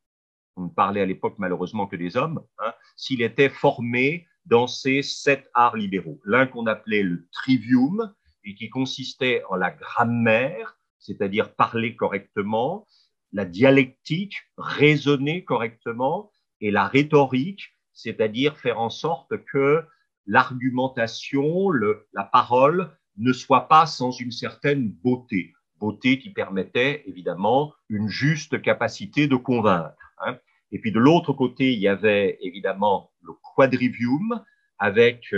on ne parlait à l'époque malheureusement que des hommes, hein, s'il était formé dans ces 7 arts libéraux. L'un qu'on appelait le trivium et qui consistait en la grammaire, c'est-à-dire parler correctement, la dialectique, raisonner correctement, et la rhétorique, c'est-à-dire faire en sorte que l'argumentation, la parole ne soit pas sans une certaine beauté. Beauté qui permettait évidemment une juste capacité de convaincre. Hein. Et puis de l'autre côté, il y avait évidemment le quadrivium avec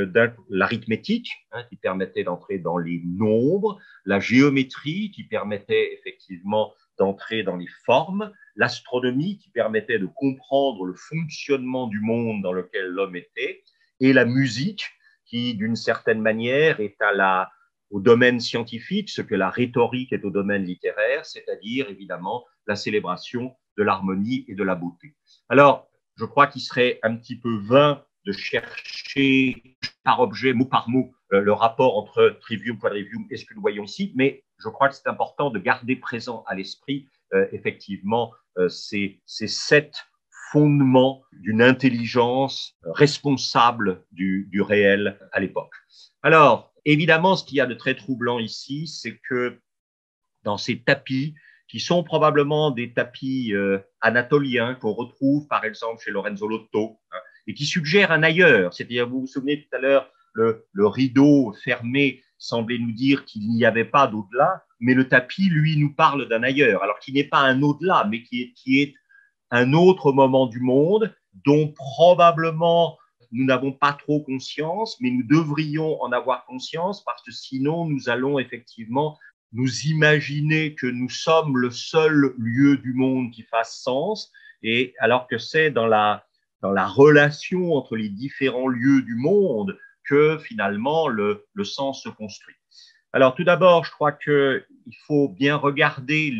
l'arithmétique, hein, qui permettait d'entrer dans les nombres, la géométrie qui permettait effectivement d'entrer dans les formes, l'astronomie qui permettait de comprendre le fonctionnement du monde dans lequel l'homme était, et la musique qui, d'une certaine manière, est au domaine scientifique, ce que la rhétorique est au domaine littéraire, c'est-à-dire évidemment la célébration de l'harmonie et de la beauté. Alors, je crois qu'il serait un petit peu vain de chercher par objet, mot par mot, le rapport entre trivium, quadrivium et ce que nous voyons ici, mais je crois que c'est important de garder présent à l'esprit effectivement ces 7 fondements d'une intelligence responsable du réel à l'époque. Alors, évidemment, ce qu'il y a de très troublant ici, c'est que dans ces tapis, qui sont probablement des tapis anatoliens qu'on retrouve par exemple chez Lorenzo Lotto, hein, et qui suggèrent un ailleurs. C'est-à-dire, vous vous souvenez tout à l'heure, le rideau fermé semblait nous dire qu'il n'y avait pas d'au-delà, mais le tapis, lui, nous parle d'un ailleurs, alors qu'il n'est pas un au-delà, mais qui est un autre moment du monde dont probablement nous n'avons pas trop conscience, mais nous devrions en avoir conscience parce que sinon nous allons effectivement nous imaginer que nous sommes le seul lieu du monde qui fasse sens, et alors que c'est dans la relation entre les différents lieux du monde que finalement le sens se construit. Alors tout d'abord, je crois qu'il faut bien regarder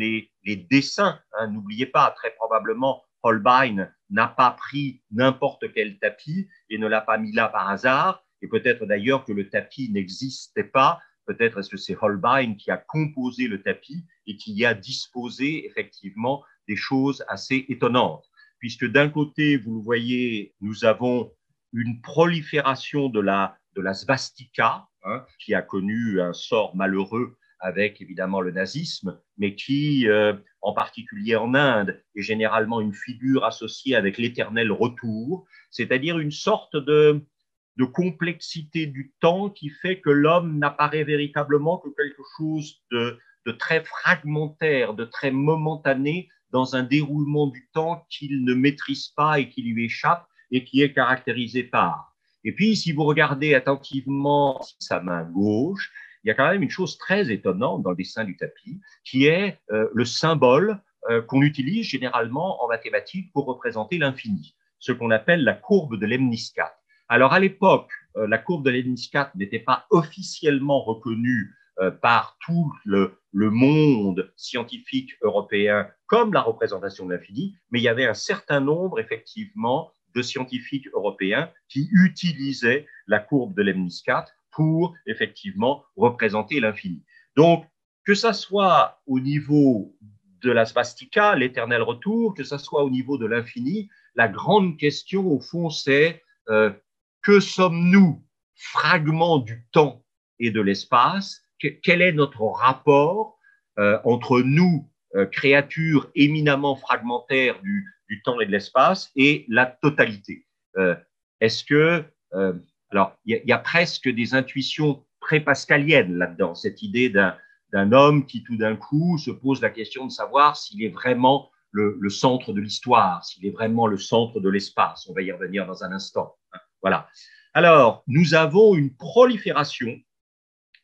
les dessins. Hein. N'oubliez pas, très probablement, Holbein n'a pas pris n'importe quel tapis et ne l'a pas mis là par hasard. Et peut-être d'ailleurs que le tapis n'existait pas. Peut-être est-ce que c'est Holbein qui a composé le tapis et qui y a disposé effectivement des choses assez étonnantes. Puisque d'un côté, vous le voyez, nous avons une prolifération de la svastika, hein, qui a connu un sort malheureux avec évidemment le nazisme, mais qui, en particulier en Inde, est généralement une figure associée avec l'éternel retour, c'est-à-dire une sorte de complexité du temps qui fait que l'homme n'apparaît véritablement que quelque chose de très fragmentaire, de très momentané dans un déroulement du temps qu'il ne maîtrise pas et qui lui échappe et qui est caractérisé par. Et puis, si vous regardez attentivement sa main gauche, il y a quand même une chose très étonnante dans le dessin du tapis, qui est le symbole qu'on utilise généralement en mathématiques pour représenter l'infini, ce qu'on appelle la courbe de Lemniscat. Alors, à l'époque, la courbe de Lemniscat n'était pas officiellement reconnue par tout le monde scientifique européen comme la représentation de l'infini, mais il y avait un certain nombre, effectivement, de scientifiques européens qui utilisaient la courbe de Lemniscat pour, effectivement, représenter l'infini. Donc, que ça soit au niveau de la svastika, l'éternel retour, que ça soit au niveau de l'infini, la grande question, au fond, c'est que sommes-nous, fragments du temps et de l'espace? Quel est notre rapport entre nous, créatures éminemment fragmentaires du temps et de l'espace, et la totalité? Est-ce que alors, il y a presque des intuitions pré-pascaliennes là-dedans, cette idée d'un homme qui, tout d'un coup, se pose la question de savoir s'il est vraiment le centre de l'histoire, s'il est vraiment le centre de l'espace. On va y revenir dans un instant. Voilà. Alors, nous avons une prolifération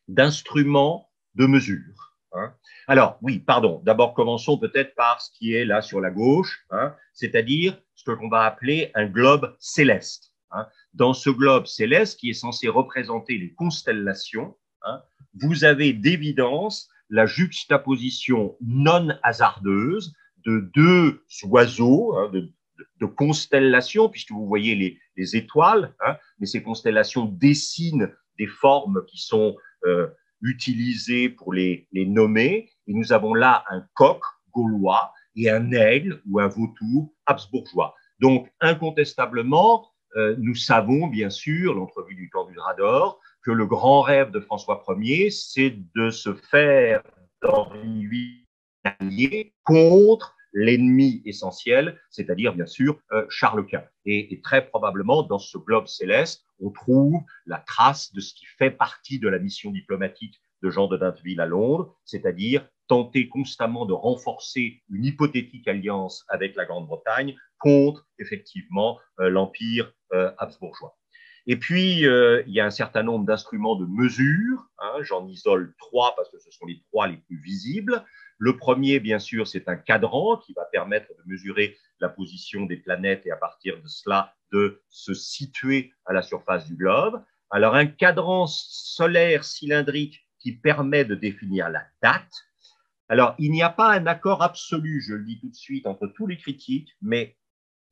d'instruments de mesure. Hein. Alors, oui, pardon. D'abord, commençons peut-être par ce qui est là sur la gauche, hein, c'est-à-dire ce qu'on va appeler un globe céleste. Hein. Dans ce globe céleste qui est censé représenter les constellations, hein, vous avez d'évidence la juxtaposition non hasardeuse de deux oiseaux, hein, de constellations, puisque vous voyez les étoiles, hein, mais ces constellations dessinent des formes qui sont utilisées pour les nommer. Et nous avons là un coq gaulois et un aigle ou un vautour habsbourgeois. Donc, incontestablement, nous savons bien sûr, l'entrevue du temps du Rador, que le grand rêve de François Ier, c'est de se faire d'Henri VIII contre l'ennemi essentiel, c'est-à-dire bien sûr Charles Quint. Et très probablement dans ce globe céleste, on trouve la trace de ce qui fait partie de la mission diplomatique de Jean de Dinteville à Londres, c'est-à-dire tenter constamment de renforcer une hypothétique alliance avec la Grande-Bretagne contre effectivement l'Empire habsbourgeois. Et puis, il y a un certain nombre d'instruments de mesure. Hein, j'en isole 3 parce que ce sont les 3 les plus visibles. Le premier, bien sûr, c'est un cadran qui va permettre de mesurer la position des planètes et à partir de cela, de se situer à la surface du globe. Alors, un cadran solaire cylindrique qui permet de définir la date. Alors, il n'y a pas un accord absolu, je le dis tout de suite, entre tous les critiques, mais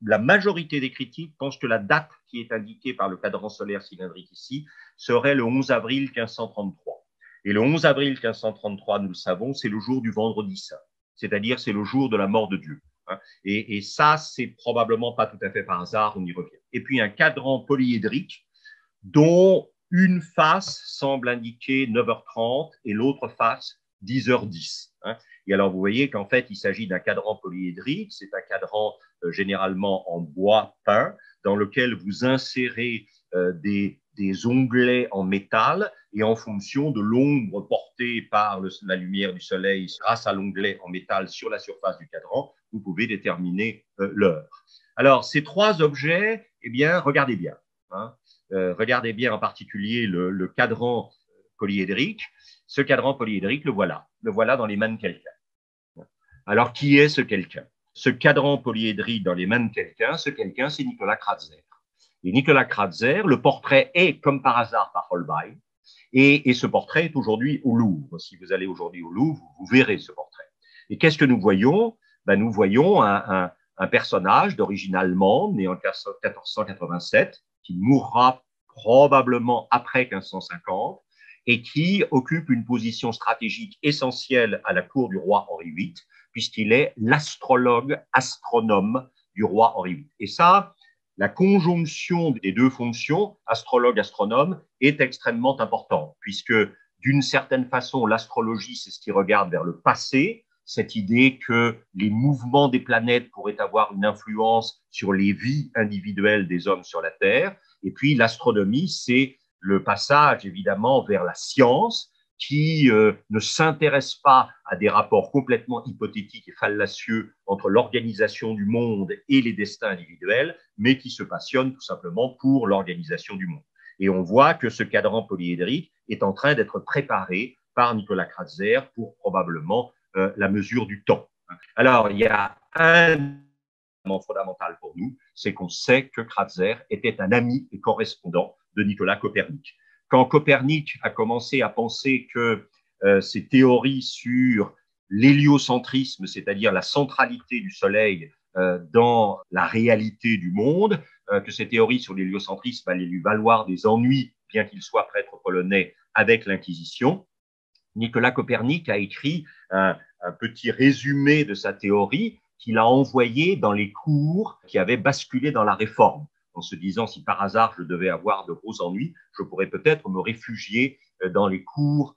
la majorité des critiques pensent que la date qui est indiquée par le cadran solaire cylindrique ici serait le 11 avril 1533. Et le 11 avril 1533, nous le savons, c'est le jour du vendredi saint, c'est-à-dire c'est le jour de la mort de Dieu. Et ça, c'est probablement pas tout à fait par hasard, on y revient. Et puis un cadran polyédrique dont une face semble indiquer 9h30 et l'autre face 10h10. Et alors, vous voyez qu'en fait, il s'agit d'un cadran polyédrique. C'est un cadran généralement en bois peint dans lequel vous insérez des onglets en métal et en fonction de l'ombre portée par la lumière du soleil grâce à l'onglet en métal sur la surface du cadran, vous pouvez déterminer l'heure. Alors, ces trois objets, eh bien, regardez bien. Regardez bien en particulier le cadran polyédrique. Ce cadran polyédrique, le voilà dans les mains de quelqu'un. Alors, qui est ce quelqu'un? Ce cadran polyédrique dans les mains de quelqu'un, ce quelqu'un, c'est Nicolas Kratzer. Et Nicolas Kratzer, le portrait est, comme par hasard, par Holbein, et ce portrait est aujourd'hui au Louvre. Si vous allez aujourd'hui au Louvre, vous verrez ce portrait. Et qu'est-ce que nous voyons? Nous voyons un personnage d'origine allemande, né en 1487, qui mourra probablement après 1550, et qui occupe une position stratégique essentielle à la cour du roi Henri VIII, puisqu'il est l'astrologue astronome du roi Henri VIII. Et ça, la conjonction des deux fonctions, astrologue-astronome, est extrêmement importante, puisque d'une certaine façon, l'astrologie, c'est ce qui regarde vers le passé, cette idée que les mouvements des planètes pourraient avoir une influence sur les vies individuelles des hommes sur la Terre. Et puis l'astronomie, c'est le passage évidemment vers la science qui ne s'intéresse pas à des rapports complètement hypothétiques et fallacieux entre l'organisation du monde et les destins individuels, mais qui se passionne tout simplement pour l'organisation du monde. Et on voit que ce cadran polyédrique est en train d'être préparé par Nicolas Kratzer pour probablement la mesure du temps. Alors, il y a un élément fondamental pour nous, c'est qu'on sait que Kratzer était un ami et correspondant de Nicolas Copernic. Quand Copernic a commencé à penser que ses théories sur l'héliocentrisme, c'est-à-dire la centralité du Soleil dans la réalité du monde, que ces théories sur l'héliocentrisme allaient lui valoir des ennuis, bien qu'il soit prêtre polonais, avec l'Inquisition, Nicolas Copernic a écrit un petit résumé de sa théorie qu'il a envoyé dans les cours qui avaient basculé dans la Réforme, en se disant si par hasard je devais avoir de gros ennuis, je pourrais peut-être me réfugier dans les cours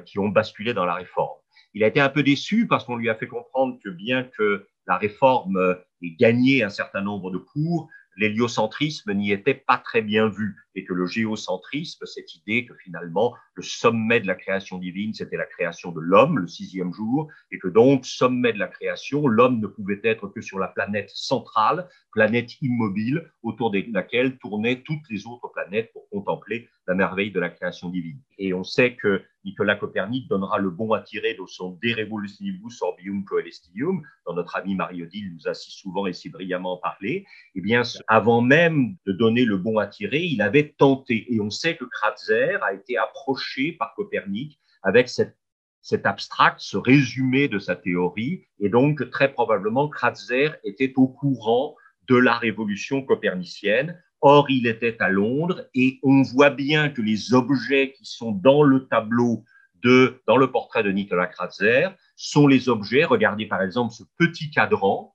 qui ont basculé dans la Réforme. Il a été un peu déçu parce qu'on lui a fait comprendre que bien que la Réforme ait gagné un certain nombre de cours, l'héliocentrisme n'y était pas très bien vu et que le géocentrisme, cette idée que finalement le sommet de la création divine, c'était la création de l'homme, le sixième jour, et que donc, sommet de la création, l'homme ne pouvait être que sur la planète centrale, planète immobile, autour de laquelle tournaient toutes les autres planètes pour contempler la merveille de la création divine. Et on sait que Nicolas Copernic donnera le bon à tirer de son De Revolutionibus Orbium Coelestium, dont notre ami Marie-Odile nous a si souvent et si brillamment parlé. Eh bien, avant même de donner le bon à tirer, il avait tenté. Et on sait que Kratzer a été approché par Copernic avec cet abstract, ce résumé de sa théorie. Et donc, très probablement, Kratzer était au courant de la révolution copernicienne. Or, il était à Londres et on voit bien que les objets qui sont dans le tableau dans le portrait de Nicolas Kratzer sont les objets, regardez par exemple ce petit cadran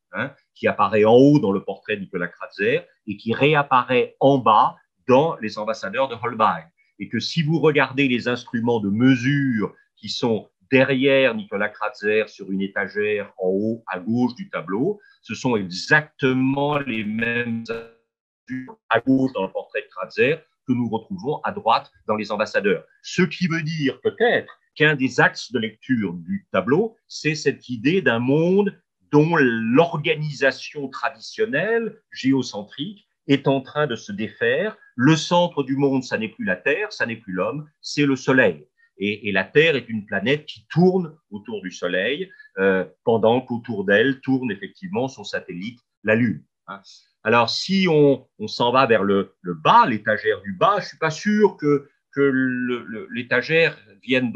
qui apparaît en haut dans le portrait de Nicolas Kratzer et qui réapparaît en bas dans les ambassadeurs de Holbein. Et que si vous regardez les instruments de mesure qui sont derrière Nicolas Kratzer sur une étagère en haut à gauche du tableau, ce sont exactement les mêmes à gauche dans le portrait de Kratzer que nous retrouvons à droite dans les ambassadeurs. Ce qui veut dire peut-être qu'un des axes de lecture du tableau, c'est cette idée d'un monde dont l'organisation traditionnelle, géocentrique, est en train de se défaire. Le centre du monde, ça n'est plus la Terre, ça n'est plus l'homme, c'est le Soleil. Et la Terre est une planète qui tourne autour du Soleil, pendant qu'autour d'elle tourne effectivement son satellite, la Lune. Alors, si on s'en va vers le bas, l'étagère du bas, je ne suis pas sûr que l'étagère vienne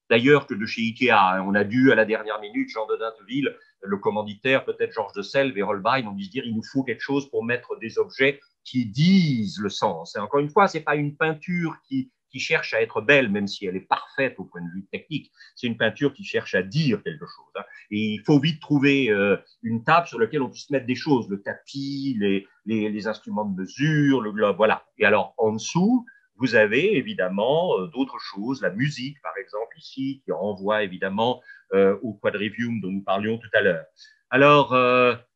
d'ailleurs que de chez Ikea. On a dû, à la dernière minute, Jean de Dinteville le commanditaire, peut-être Georges de Selve et Holbein, ont dû se dire il nous faut quelque chose pour mettre des objets qui disent le sens. Et encore une fois, ce n'est pas une peinture qui cherche à être belle, même si elle est parfaite au point de vue technique. C'est une peinture qui cherche à dire quelque chose. Hein. Et il faut vite trouver une table sur laquelle on puisse mettre des choses, le tapis, les instruments de mesure, le globe, voilà. Et alors, en dessous, vous avez évidemment d'autres choses, la musique, par exemple, ici, qui renvoie évidemment au quadrivium dont nous parlions tout à l'heure. Alors,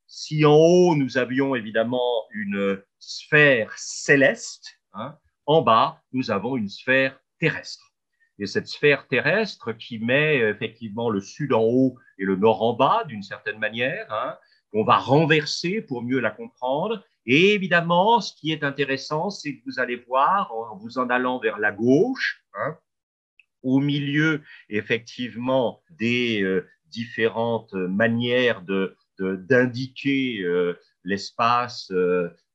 si en haut, nous avions évidemment une sphère céleste, hein, en bas, nous avons une sphère terrestre. Et cette sphère terrestre qui met effectivement le sud en haut et le nord en bas, d'une certaine manière, hein, on va renverser pour mieux la comprendre. Et évidemment, ce qui est intéressant, c'est que vous allez voir, en vous en allant vers la gauche, hein, au milieu, effectivement, des différentes manières d'indiquer l'espace,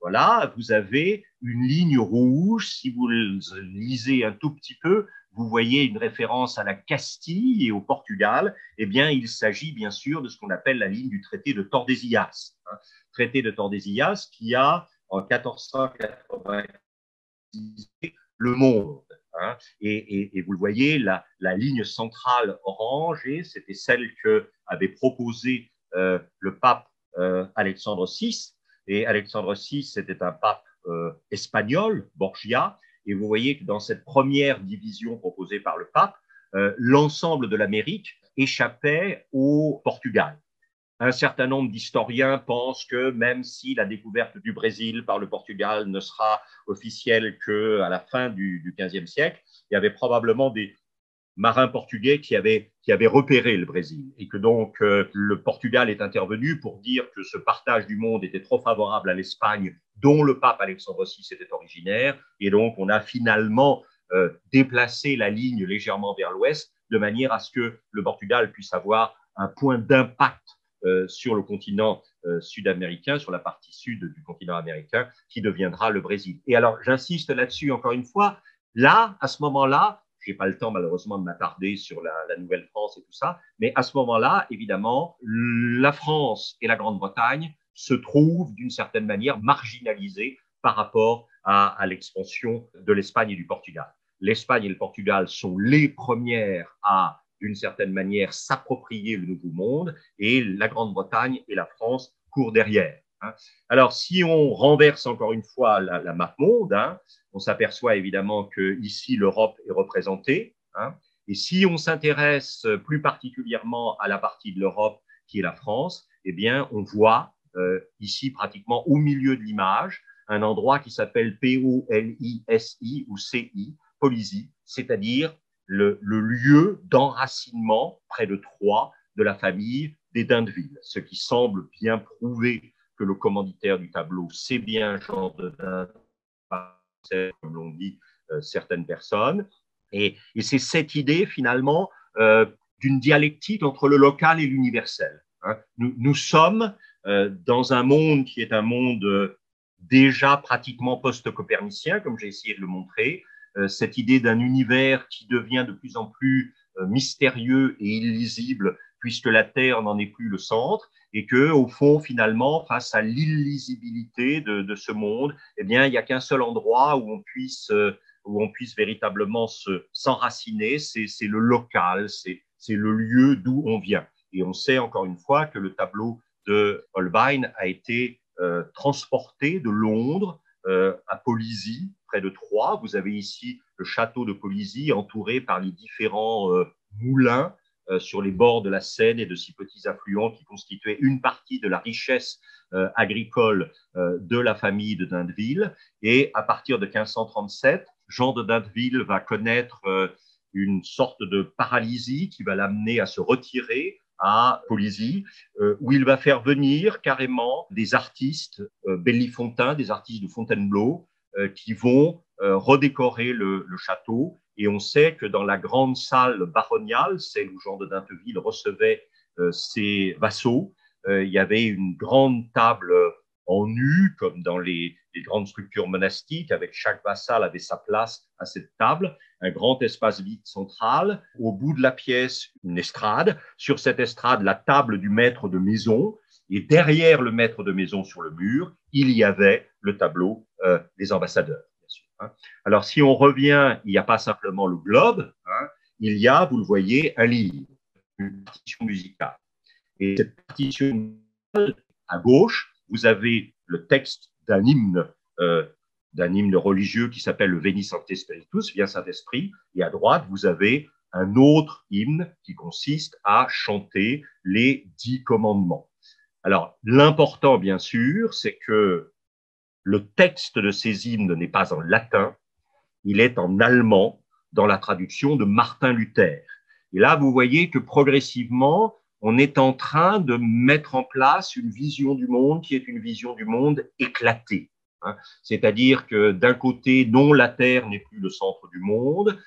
voilà, vous avez une ligne rouge. Si vous lisez un tout petit peu, vous voyez une référence à la Castille et au Portugal. Eh bien, il s'agit bien sûr de ce qu'on appelle la ligne du traité de Tordesillas. Hein. Traité de Tordesillas qui a, en 1490, le monde. Hein. Et vous le voyez, la ligne centrale orange, c'était celle que avait proposée le pape Alexandre VI. Et Alexandre VI, c'était un pape espagnol, Borgia. Et vous voyez que dans cette première division proposée par le pape, l'ensemble de l'Amérique échappait au Portugal. Un certain nombre d'historiens pensent que même si la découverte du Brésil par le Portugal ne sera officielle qu'à la fin du XVe siècle, il y avait probablement des marins portugais qui avaient repéré le Brésil et que donc le Portugal est intervenu pour dire que ce partage du monde était trop favorable à l'Espagne, dont le pape Alexandre VI était originaire, et donc on a finalement déplacé la ligne légèrement vers l'ouest de manière à ce que le Portugal puisse avoir un point d'impact sur le continent sud-américain, sur la partie sud du continent américain, qui deviendra le Brésil. Et alors, j'insiste là-dessus encore une fois, là, à ce moment-là, je n'ai pas le temps malheureusement de m'attarder sur la Nouvelle-France et tout ça, mais à ce moment-là, évidemment, la France et la Grande-Bretagne se trouvent d'une certaine manière marginalisées par rapport à l'expansion de l'Espagne et du Portugal. L'Espagne et le Portugal sont les premières à d'une certaine manière, s'approprier le nouveau monde, et la Grande-Bretagne et la France courent derrière. Hein. Alors, si on renverse encore une fois la map monde, hein, on s'aperçoit évidemment que ici l'Europe est représentée. Hein, et si on s'intéresse plus particulièrement à la partie de l'Europe qui est la France, eh bien, on voit ici pratiquement au milieu de l'image un endroit qui s'appelle Polisi ou CI, Polysie, c'est-à-dire le lieu d'enracinement près de Troyes de la famille des d'Indeville, ce qui semble bien prouver que le commanditaire du tableau, c'est bien Jean de Dinde, comme l'ont dit certaines personnes. Et c'est cette idée, finalement, d'une dialectique entre le local et l'universel. Hein. Nous sommes dans un monde qui est un monde déjà pratiquement post-copernicien, comme j'ai essayé de le montrer, cette idée d'un univers qui devient de plus en plus mystérieux et illisible, puisque la Terre n'en est plus le centre, et que, au fond, finalement, face à l'illisibilité de ce monde, eh bien, il n'y a qu'un seul endroit où on puisse véritablement s'enraciner, c'est le local, c'est le lieu d'où on vient. Et on sait encore une fois que le tableau de Holbein a été transporté de Londres à Polisy, près de Troyes. Vous avez ici le château de Polisy entouré par les différents moulins sur les bords de la Seine et de ces petits affluents qui constituaient une partie de la richesse agricole de la famille de d'Indeville. Et à partir de 1537, Jean de d'Indeville va connaître une sorte de paralysie qui va l'amener à se retirer à Polisy, où il va faire venir carrément des artistes bellifontins, des artistes de Fontainebleau, qui vont redécorer le château. Et on sait que dans la grande salle baroniale, celle où Jean de Dinteville recevait ses vassaux, il y avait une grande table en U, comme dans les grandes structures monastiques, avec chaque vassal avait sa place à cette table, un grand espace vide central. Au bout de la pièce, une estrade. Sur cette estrade, la table du maître de maison. Et derrière le maître de maison sur le mur, il y avait le tableau des ambassadeurs, bien sûr. Hein. Alors, si on revient, il n'y a pas simplement le globe, hein, il y a, vous le voyez, un livre, une partition musicale. Et cette partition musicale, à gauche, vous avez le texte d'un hymne religieux qui s'appelle le Veni Sancte Spiritus, vient Saint-Esprit, et à droite, vous avez un autre hymne qui consiste à chanter les 10 commandements. Alors, l'important, bien sûr, c'est que le texte de ces hymnes n'est pas en latin, il est en allemand dans la traduction de Martin Luther. Et là, vous voyez que progressivement, on est en train de mettre en place une vision du monde qui est une vision du monde éclatée. Hein. C'est-à-dire que d'un côté, non, la Terre n'est plus le centre du monde.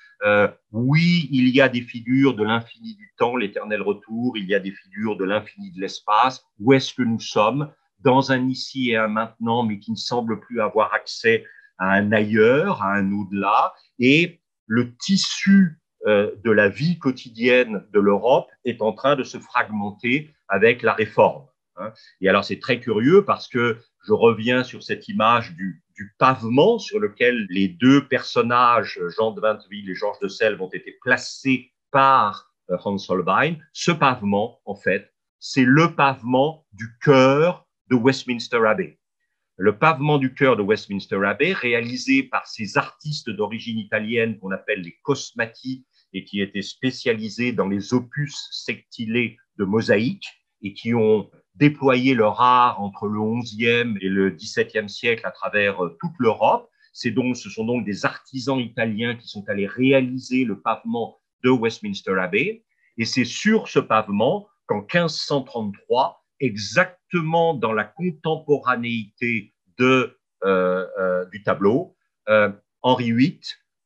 Oui, il y a des figures de l'infini du temps, l'éternel retour, il y a des figures de l'infini de l'espace. Où est-ce que nous sommes? Dans un ici et un maintenant, mais qui ne semble plus avoir accès à un ailleurs, à un au-delà. Et le tissu de la vie quotidienne de l'Europe est en train de se fragmenter avec la réforme. Hein. Et alors, c'est très curieux parce que je reviens sur cette image du pavement sur lequel les deux personnages, Jean de Watteville et Georges de Selve, ont été placés par Hans Holbein. Ce pavement, en fait, c'est le pavement du chœur de Westminster Abbey. Le pavement du chœur de Westminster Abbey, réalisé par ces artistes d'origine italienne qu'on appelle les cosmati et qui étaient spécialisés dans les opus sectilés de mosaïque et qui ont déployé leur art entre le XIe et le XVIIe siècle à travers toute l'Europe. Ce sont donc des artisans italiens qui sont allés réaliser le pavement de Westminster Abbey. Et c'est sur ce pavement qu'en 1533, exactement dans la contemporanéité du tableau, Henri VIII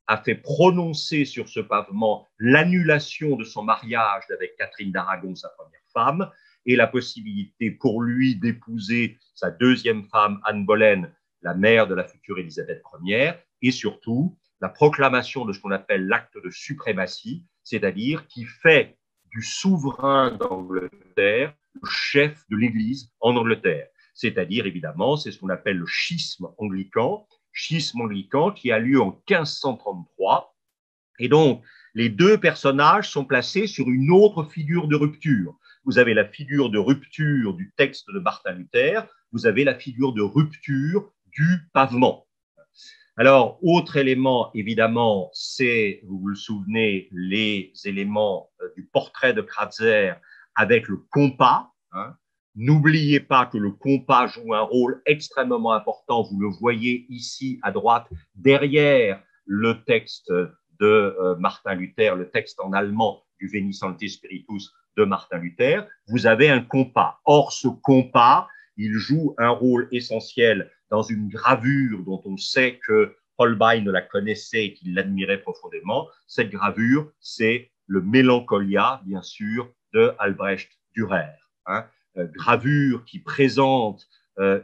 a fait prononcer sur ce pavement l'annulation de son mariage avec Catherine d'Aragon, sa première femme, et la possibilité pour lui d'épouser sa deuxième femme, Anne Boleyn, la mère de la future Élisabeth Ier, et surtout la proclamation de ce qu'on appelle l'acte de suprématie, c'est-à-dire qui fait du souverain d'Angleterre le chef de l'Église en Angleterre. C'est-à-dire, évidemment, c'est ce qu'on appelle le schisme anglican qui a lieu en 1533. Et donc, les deux personnages sont placés sur une autre figure de rupture. Vous avez la figure de rupture du texte de Martin Luther, vous avez la figure de rupture du pavement. Alors, autre élément, évidemment, c'est, vous vous le souvenez, les éléments du portrait de Kratzer avec le compas. Hein. N'oubliez pas que le compas joue un rôle extrêmement important. Vous le voyez ici à droite, derrière le texte de Martin Luther, le texte en allemand du Veni Sancte Spiritus de Martin Luther. Vous avez un compas. Or, ce compas, il joue un rôle essentiel dans une gravure dont on sait que Holbein la connaissait et qu'il l'admirait profondément. Cette gravure, c'est le Mélancolia, bien sûr, de Albrecht Dürer. Hein. Gravure qui présente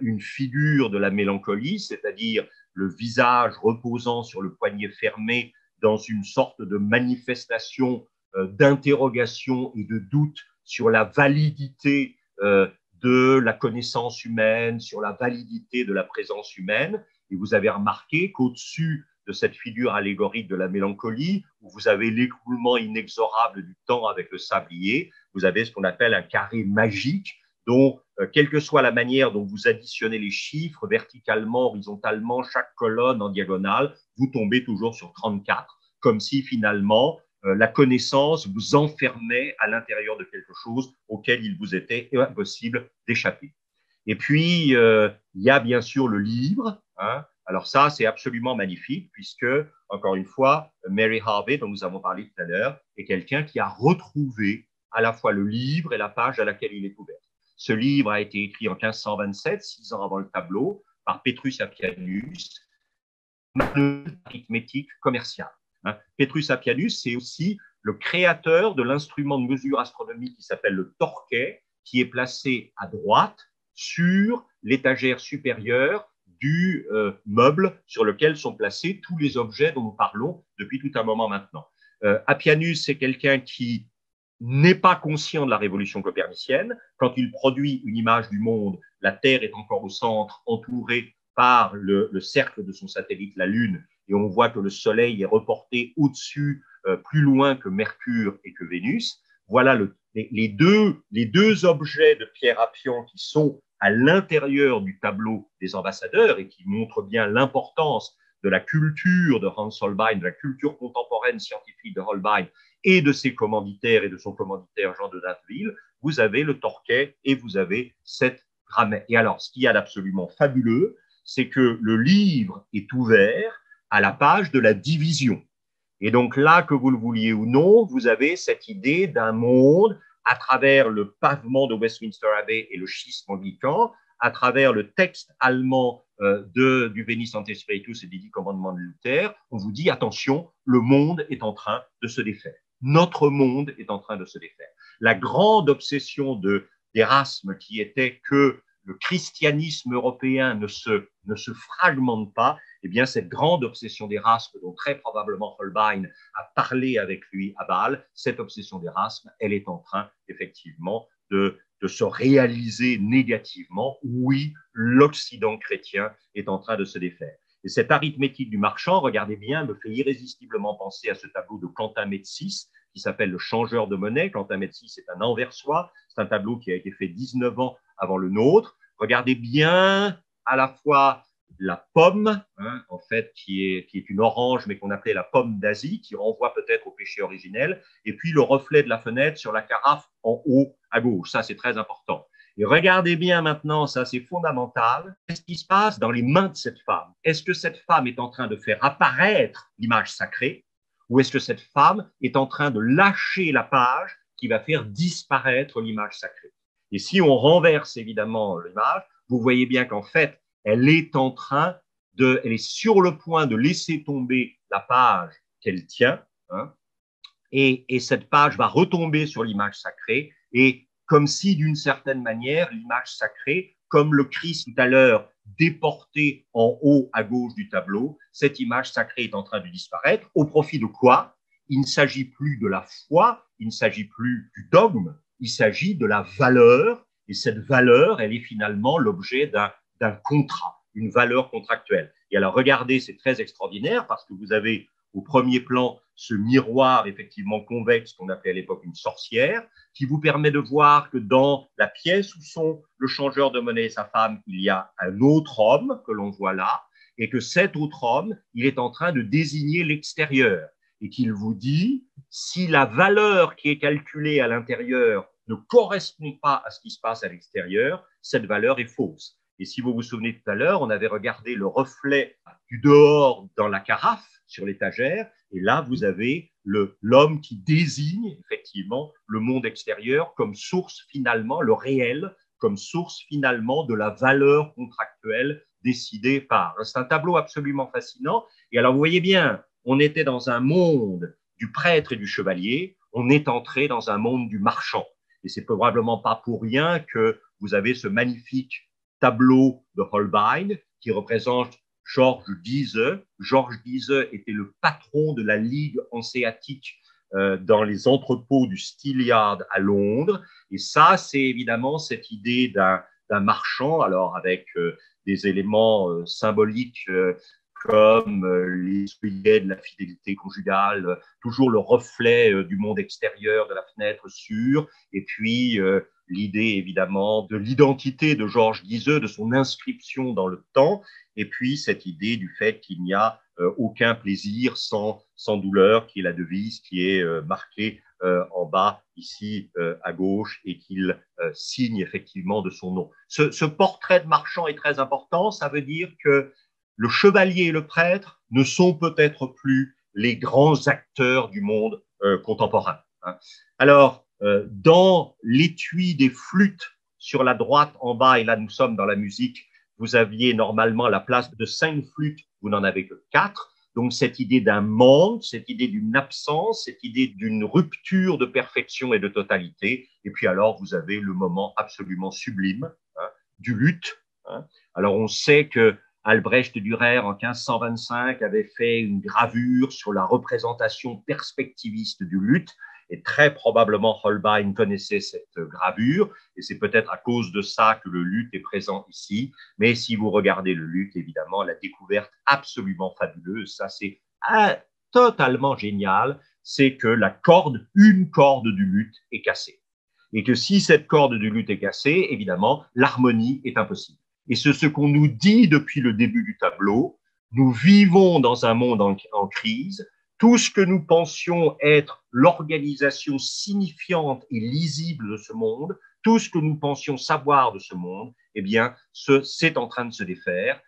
une figure de la mélancolie, c'est-à-dire le visage reposant sur le poignet fermé dans une sorte de manifestation d'interrogation et de doute sur la validité de la connaissance humaine, sur la validité de la présence humaine. Et vous avez remarqué qu'au-dessus de cette figure allégorique de la mélancolie, où vous avez l'écoulement inexorable du temps avec le sablier, vous avez ce qu'on appelle un carré magique, dont, quelle que soit la manière dont vous additionnez les chiffres, verticalement, horizontalement, chaque colonne en diagonale, vous tombez toujours sur 34, comme si finalement, la connaissance vous enfermait à l'intérieur de quelque chose auquel il vous était impossible d'échapper. Et puis, il y a bien sûr le livre. Hein. Alors ça, c'est absolument magnifique puisque, encore une fois, Mary Harvey, dont nous avons parlé tout à l'heure, est quelqu'un qui a retrouvé à la fois le livre et la page à laquelle il est ouvert. Ce livre a été écrit en 1527, 6 ans avant le tableau, par Petrus Appianus, arithmétique commerciale. Hein. Petrus Appianus, c'est aussi le créateur de l'instrument de mesure astronomique qui s'appelle le torquet, qui est placé à droite sur l'étagère supérieure du meuble sur lequel sont placés tous les objets dont nous parlons depuis tout un moment maintenant. Appianus, c'est quelqu'un qui n'est pas conscient de la révolution copernicienne. Quand il produit une image du monde, la Terre est encore au centre, entourée par le cercle de son satellite, la Lune, et on voit que le Soleil est reporté au-dessus, plus loin que Mercure et que Vénus. Voilà les deux objets de Pierre Appian qui sont à l'intérieur du tableau des ambassadeurs et qui montrent bien l'importance de la culture de Hans Holbein, de la culture contemporaine scientifique de Holbein et de ses commanditaires et de son commanditaire Jean de Dinteville. Vous avez le Torquay et vous avez cette grammaire. Et alors, ce qu'il y a d'absolument fabuleux, c'est que le livre est ouvert à la page de la division. Et donc là, que vous le vouliez ou non, vous avez cette idée d'un monde à travers le pavement de Westminster Abbey et le schisme anglican, à travers le texte allemand du Veni Sancte Spiritus et des 10 commandements de Luther. On vous dit, attention, le monde est en train de se défaire. Notre monde est en train de se défaire. La grande obsession d'Erasme qui était que le christianisme européen ne se fragmente pas, eh bien, cette grande obsession d'Erasme, dont très probablement Holbein a parlé avec lui à Bâle, cette obsession d'Erasme, elle est en train, effectivement, de se réaliser négativement. Oui, l'Occident chrétien est en train de se défaire. Et cette arithmétique du marchand, regardez bien, me fait irrésistiblement penser à ce tableau de Quentin Metsys, qui s'appelle Le changeur de monnaie. Quentin Metsys est un Anversois. C'est un tableau qui a été fait 19 ans avant le nôtre. Regardez bien à la fois la pomme, en fait, qui est une orange, mais qu'on appelait la pomme d'Asie, qui renvoie peut-être au péché originel, et puis le reflet de la fenêtre sur la carafe en haut à gauche. Ça, c'est très important. Et regardez bien maintenant, ça c'est fondamental, qu'est-ce qui se passe dans les mains de cette femme? Est-ce que cette femme est en train de faire apparaître l'image sacrée, ou est-ce que cette femme est en train de lâcher la page qui va faire disparaître l'image sacrée? Et si on renverse évidemment l'image, vous voyez bien qu'en fait, elle est sur le point de laisser tomber la page qu'elle tient, et cette page va retomber sur l'image sacrée, et comme si d'une certaine manière, l'image sacrée, comme le Christ tout à l'heure, déporté en haut à gauche du tableau, cette image sacrée est en train de disparaître. Au profit de quoi? Il ne s'agit plus de la foi, il ne s'agit plus du dogme, il s'agit de la valeur, et cette valeur, elle est finalement l'objet d'un contrat, une valeur contractuelle. Et alors, regardez, c'est très extraordinaire parce que vous avez au premier plan ce miroir effectivement convexe qu'on appelait à l'époque une sorcière, qui vous permet de voir que dans la pièce où sont le changeur de monnaie et sa femme, il y a un autre homme que l'on voit là, et que cet autre homme, il est en train de désigner l'extérieur, et qu'il vous dit, si la valeur qui est calculée à l'intérieur ne correspond pas à ce qui se passe à l'extérieur, cette valeur est fausse. Et si vous vous souvenez tout à l'heure, on avait regardé le reflet du dehors dans la carafe sur l'étagère, et là, vous avez l'homme qui désigne effectivement le monde extérieur comme source finalement, le réel, comme source finalement de la valeur contractuelle décidée par. C'est un tableau absolument fascinant. Et alors, vous voyez bien, on était dans un monde du prêtre et du chevalier, on est entré dans un monde du marchand. Et c'est probablement pas pour rien que vous avez ce magnifique tableau de Holbein qui représente Georges Giese. Georges Giese était le patron de la Ligue hanséatique dans les entrepôts du Steelyard Yard à Londres. Et ça, c'est évidemment cette idée d'un marchand, alors avec des éléments symboliques comme les souliers de la fidélité conjugale, toujours le reflet du monde extérieur de la fenêtre sûre, et puis l'idée évidemment de l'identité de Georges Giese, de son inscription dans le temps, et puis cette idée du fait qu'il n'y a aucun plaisir sans douleur, qui est la devise qui est marquée en bas ici à gauche et qu'il signe effectivement de son nom. Ce portrait de marchand est très important, ça veut dire que le chevalier et le prêtre ne sont peut-être plus les grands acteurs du monde contemporain. Alors, dans l'étui des flûtes sur la droite en bas, et là nous sommes dans la musique, vous aviez normalement la place de 5 flûtes, vous n'en avez que 4. Donc cette idée d'un manque, cette idée d'une absence, cette idée d'une rupture de perfection et de totalité. Et puis alors vous avez le moment absolument sublime du luth. Hein. Alors, on sait que Albrecht Dürer, en 1525, avait fait une gravure sur la représentation perspectiviste du luth, et très probablement Holbein connaissait cette gravure, et c'est peut-être à cause de ça que le luth est présent ici. Mais si vous regardez le luth, évidemment, la découverte absolument fabuleuse, ça c'est totalement génial, c'est que une corde du luth est cassée. Et que si cette corde du luth est cassée, évidemment, l'harmonie est impossible. Et c'est ce qu'on nous dit depuis le début du tableau. Nous vivons dans un monde en crise. Tout ce que nous pensions être l'organisation signifiante et lisible de ce monde, tout ce que nous pensions savoir de ce monde, eh bien, c'est en train de se défaire.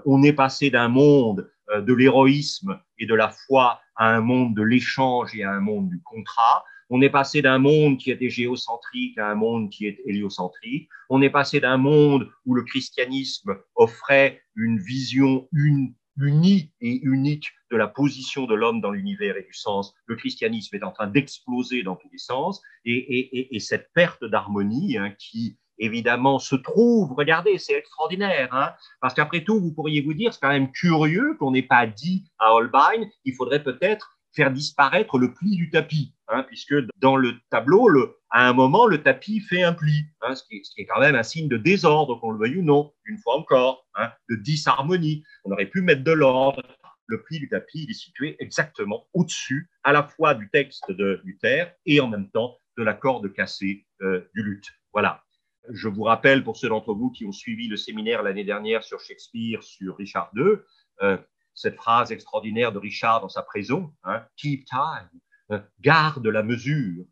On est passé d'un monde de l'héroïsme et de la foi à un monde de l'échange et à un monde du contrat. On est passé d'un monde qui était géocentrique à un monde qui est héliocentrique. On est passé d'un monde où le christianisme offrait une vision unie et unique de la position de l'homme dans l'univers et du sens. Le christianisme est en train d'exploser dans tous les sens et cette perte d'harmonie qui évidemment se trouve, regardez, c'est extraordinaire, hein, parce qu'après tout, vous pourriez vous dire, c'est quand même curieux qu'on n'ait pas dit à Holbein qu'il faudrait peut-être faire disparaître le pli du tapis, hein, puisque dans le tableau, à un moment, le tapis fait un pli, hein, ce qui est quand même un signe de désordre, qu'on le veuille ou non, une fois encore, hein, de disharmonie. On aurait pu mettre de l'ordre. Le pli du tapis, il est situé exactement au-dessus, à la fois du texte de Luther et en même temps de la corde cassée du luth. Voilà. Je vous rappelle, pour ceux d'entre vous qui ont suivi le séminaire l'année dernière sur Shakespeare, sur Richard II, cette phrase extraordinaire de Richard dans sa prison, hein, keep time, garde la mesure.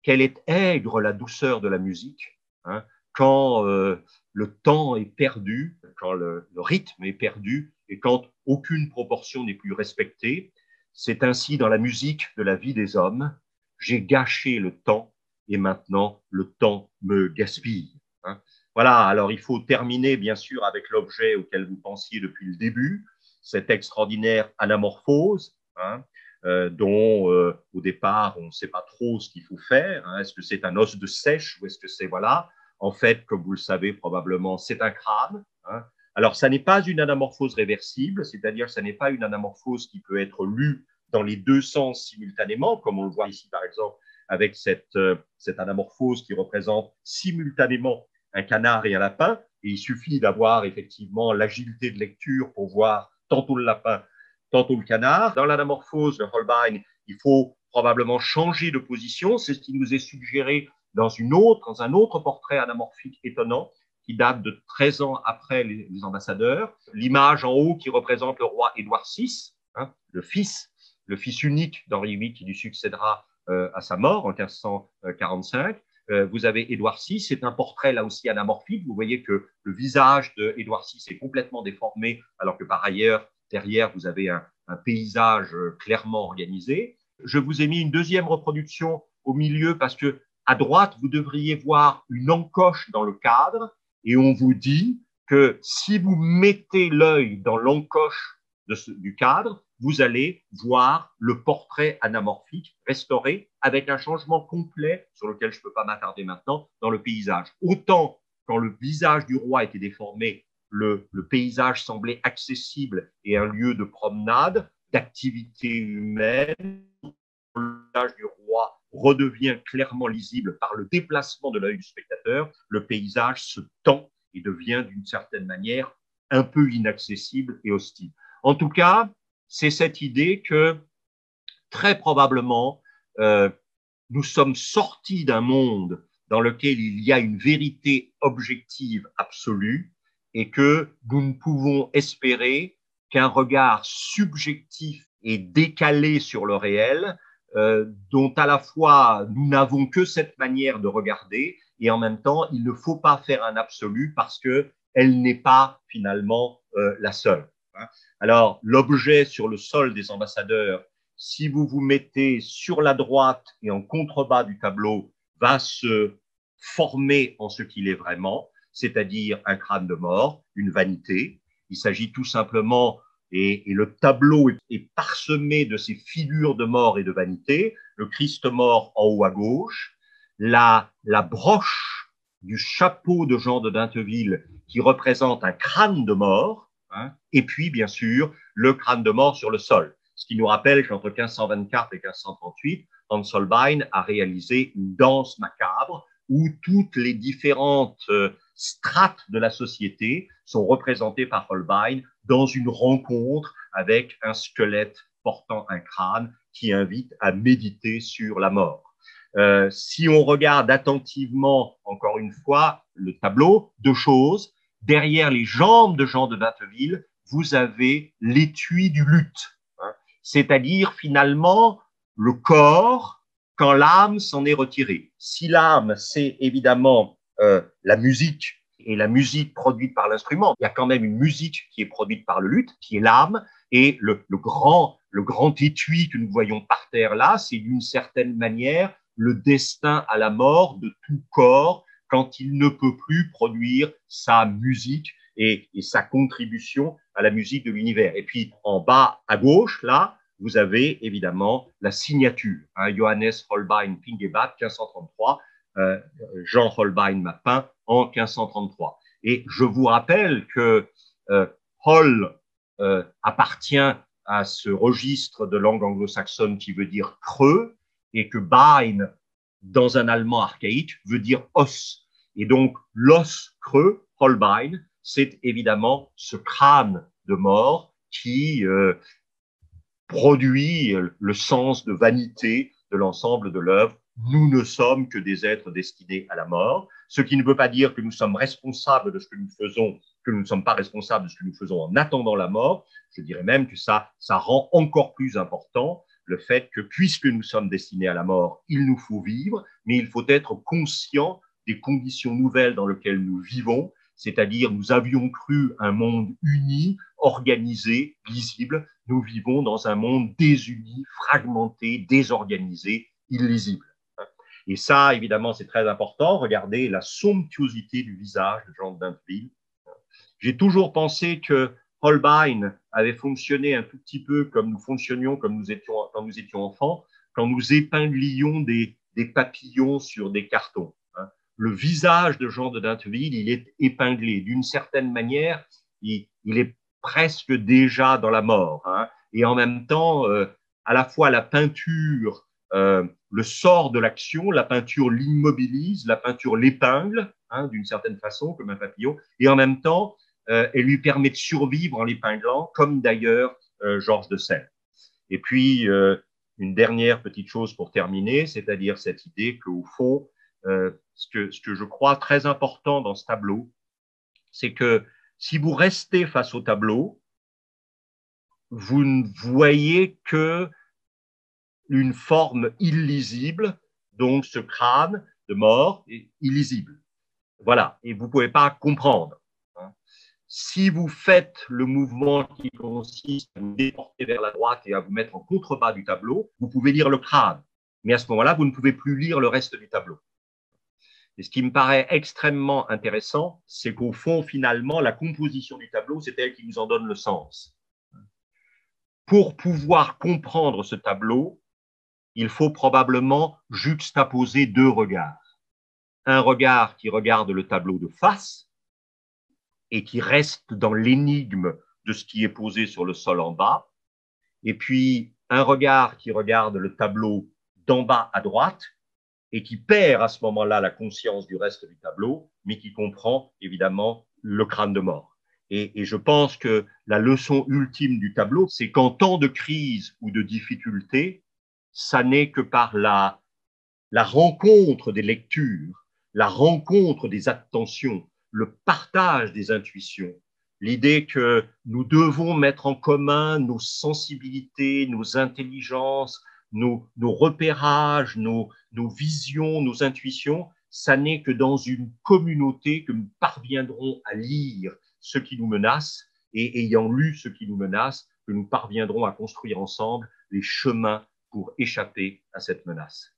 Quelle est aigre la douceur de la musique, hein, quand le temps est perdu, quand le rythme est perdu et quand aucune proportion n'est plus respectée. C'est ainsi dans la musique de la vie des hommes. J'ai gâché le temps et maintenant le temps me gaspille. Hein. Voilà, alors il faut terminer bien sûr avec l'objet auquel vous pensiez depuis le début, cette extraordinaire anamorphose, hein, dont au départ on ne sait pas trop ce qu'il faut faire. Hein. Est-ce que c'est un os de sèche ou est-ce que c'est, voilà, en fait, comme vous le savez probablement, c'est un crâne. Hein. Alors, ça n'est pas une anamorphose réversible, c'est-à-dire ça n'est pas une anamorphose qui peut être lue dans les deux sens simultanément, comme on le voit ici par exemple avec cette anamorphose qui représente simultanément un canard et un lapin. Et il suffit d'avoir effectivement l'agilité de lecture pour voir tantôt le lapin, tantôt le canard. Dans l'anamorphose de Holbein, il faut probablement changer de position. C'est ce qui nous est suggéré dans un autre portrait anamorphique étonnant qui date de 13 ans après les ambassadeurs. L'image en haut qui représente le roi Édouard VI, hein, le fils unique d'Henri VIII qui lui succédera à sa mort en 1545. Vous avez Édouard VI, c'est un portrait là aussi anamorphique. Vous voyez que le visage d'Édouard VI est complètement déformé, alors que par ailleurs, derrière, vous avez un paysage clairement organisé. Je vous ai mis une deuxième reproduction au milieu parce que à droite, vous devriez voir une encoche dans le cadre et on vous dit que si vous mettez l'œil dans l'encoche du cadre, vous allez voir le portrait anamorphique restauré avec un changement complet sur lequel je ne peux pas m'attarder maintenant dans le paysage. Autant quand le visage du roi était déformé, le paysage semblait accessible et un lieu de promenade, d'activité humaine. Le visage du roi redevient clairement lisible par le déplacement de l'œil du spectateur. Le paysage se tend et devient d'une certaine manière un peu inaccessible et hostile. En tout cas, c'est cette idée que très probablement, nous sommes sortis d'un monde dans lequel il y a une vérité objective absolue et que nous ne pouvons espérer qu'un regard subjectif et décalé sur le réel, dont à la fois nous n'avons que cette manière de regarder et en même temps il ne faut pas faire un absolu parce qu'elle n'est pas finalement la seule. Alors, l'objet sur le sol des ambassadeurs, si vous vous mettez sur la droite et en contrebas du tableau, va se former en ce qu'il est vraiment, c'est-à-dire un crâne de mort, une vanité. Il s'agit tout simplement, et le tableau est parsemé de ces figures de mort et de vanité, le Christ mort en haut à gauche, la broche du chapeau de Jean de Dinteville qui représente un crâne de mort, hein, et puis bien sûr le crâne de mort sur le sol. Ce qui nous rappelle qu'entre 1524 et 1538, Hans Holbein a réalisé une danse macabre où toutes les différentes strates de la société sont représentées par Holbein dans une rencontre avec un squelette portant un crâne qui invite à méditer sur la mort. Si on regarde attentivement, encore une fois, le tableau, deux choses. Derrière les jambes de Jean de Dinteville, vous avez l'étui du luth, hein, c'est-à-dire finalement le corps quand l'âme s'en est retirée. Si l'âme, c'est évidemment la musique, et la musique produite par l'instrument, il y a quand même une musique qui est produite par le luth, qui est l'âme, et le grand étui que nous voyons par terre là, c'est d'une certaine manière le destin à la mort de tout corps quand il ne peut plus produire sa musique et sa contribution à la musique de l'univers. Et puis en bas à gauche, là, vous avez évidemment la signature, hein, Johannes Holbein Pingebab, 1533, Jean Holbein m'a peint en 1533. Et je vous rappelle que Hall appartient à ce registre de langue anglo-saxonne qui veut dire creux, et que Bein, dans un allemand archaïque, veut dire os. Et donc, l'os creux, Holbein, c'est évidemment ce crâne de mort qui produit le sens de vanité de l'ensemble de l'œuvre. Nous ne sommes que des êtres destinés à la mort, ce qui ne veut pas dire que nous sommes responsables de ce que nous faisons, que nous ne sommes pas responsables de ce que nous faisons en attendant la mort. Je dirais même que ça rend encore plus important le fait que, puisque nous sommes destinés à la mort, il nous faut vivre, mais il faut être conscient des conditions nouvelles dans lesquelles nous vivons, c'est-à-dire nous avions cru un monde uni, organisé, lisible. Nous vivons dans un monde désuni, fragmenté, désorganisé, illisible. Et ça, évidemment, c'est très important. Regardez la somptuosité du visage de Jean de Dinteville. J'ai toujours pensé que Holbein avait fonctionné un tout petit peu comme nous fonctionnions quand nous étions enfants, quand nous épinglions des papillons sur des cartons. Hein. Le visage de Jean de Dinteville, il est épinglé. D'une certaine manière, il est presque déjà dans la mort. Hein. Et en même temps, à la fois la peinture le sort de l'action, la peinture l'immobilise, la peinture l'épingle, hein, d'une certaine façon, comme un papillon, et en même temps, elle lui permet de survivre en l'épinglant, comme d'ailleurs Georges de Selve. Et puis, une dernière petite chose pour terminer, c'est-à-dire cette idée qu'au fond, ce que je crois très important dans ce tableau, c'est que si vous restez face au tableau, vous ne voyez que une forme illisible, donc ce crâne de mort est illisible. Voilà, et vous ne pouvez pas comprendre. Si vous faites le mouvement qui consiste à vous déporter vers la droite et à vous mettre en contrebas du tableau, vous pouvez lire le crâne. Mais à ce moment-là, vous ne pouvez plus lire le reste du tableau. Et ce qui me paraît extrêmement intéressant, c'est qu'au fond, finalement, la composition du tableau, c'est elle qui nous en donne le sens. Pour pouvoir comprendre ce tableau, il faut probablement juxtaposer deux regards. Un regard qui regarde le tableau de face et qui reste dans l'énigme de ce qui est posé sur le sol en bas, et puis un regard qui regarde le tableau d'en bas à droite et qui perd à ce moment-là la conscience du reste du tableau, mais qui comprend évidemment le crâne de mort. Et je pense que la leçon ultime du tableau, c'est qu'en temps de crise ou de difficulté, ça n'est que par la rencontre des lectures, la rencontre des attentions, le partage des intuitions, l'idée que nous devons mettre en commun nos sensibilités, nos intelligences, nos repérages, nos visions, nos intuitions, ça n'est que dans une communauté que nous parviendrons à lire ce qui nous menace et ayant lu ce qui nous menace, que nous parviendrons à construire ensemble les chemins pour échapper à cette menace.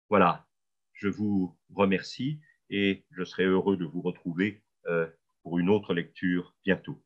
Voilà, je vous remercie et je serai heureux de vous retrouver pour une autre lecture bientôt.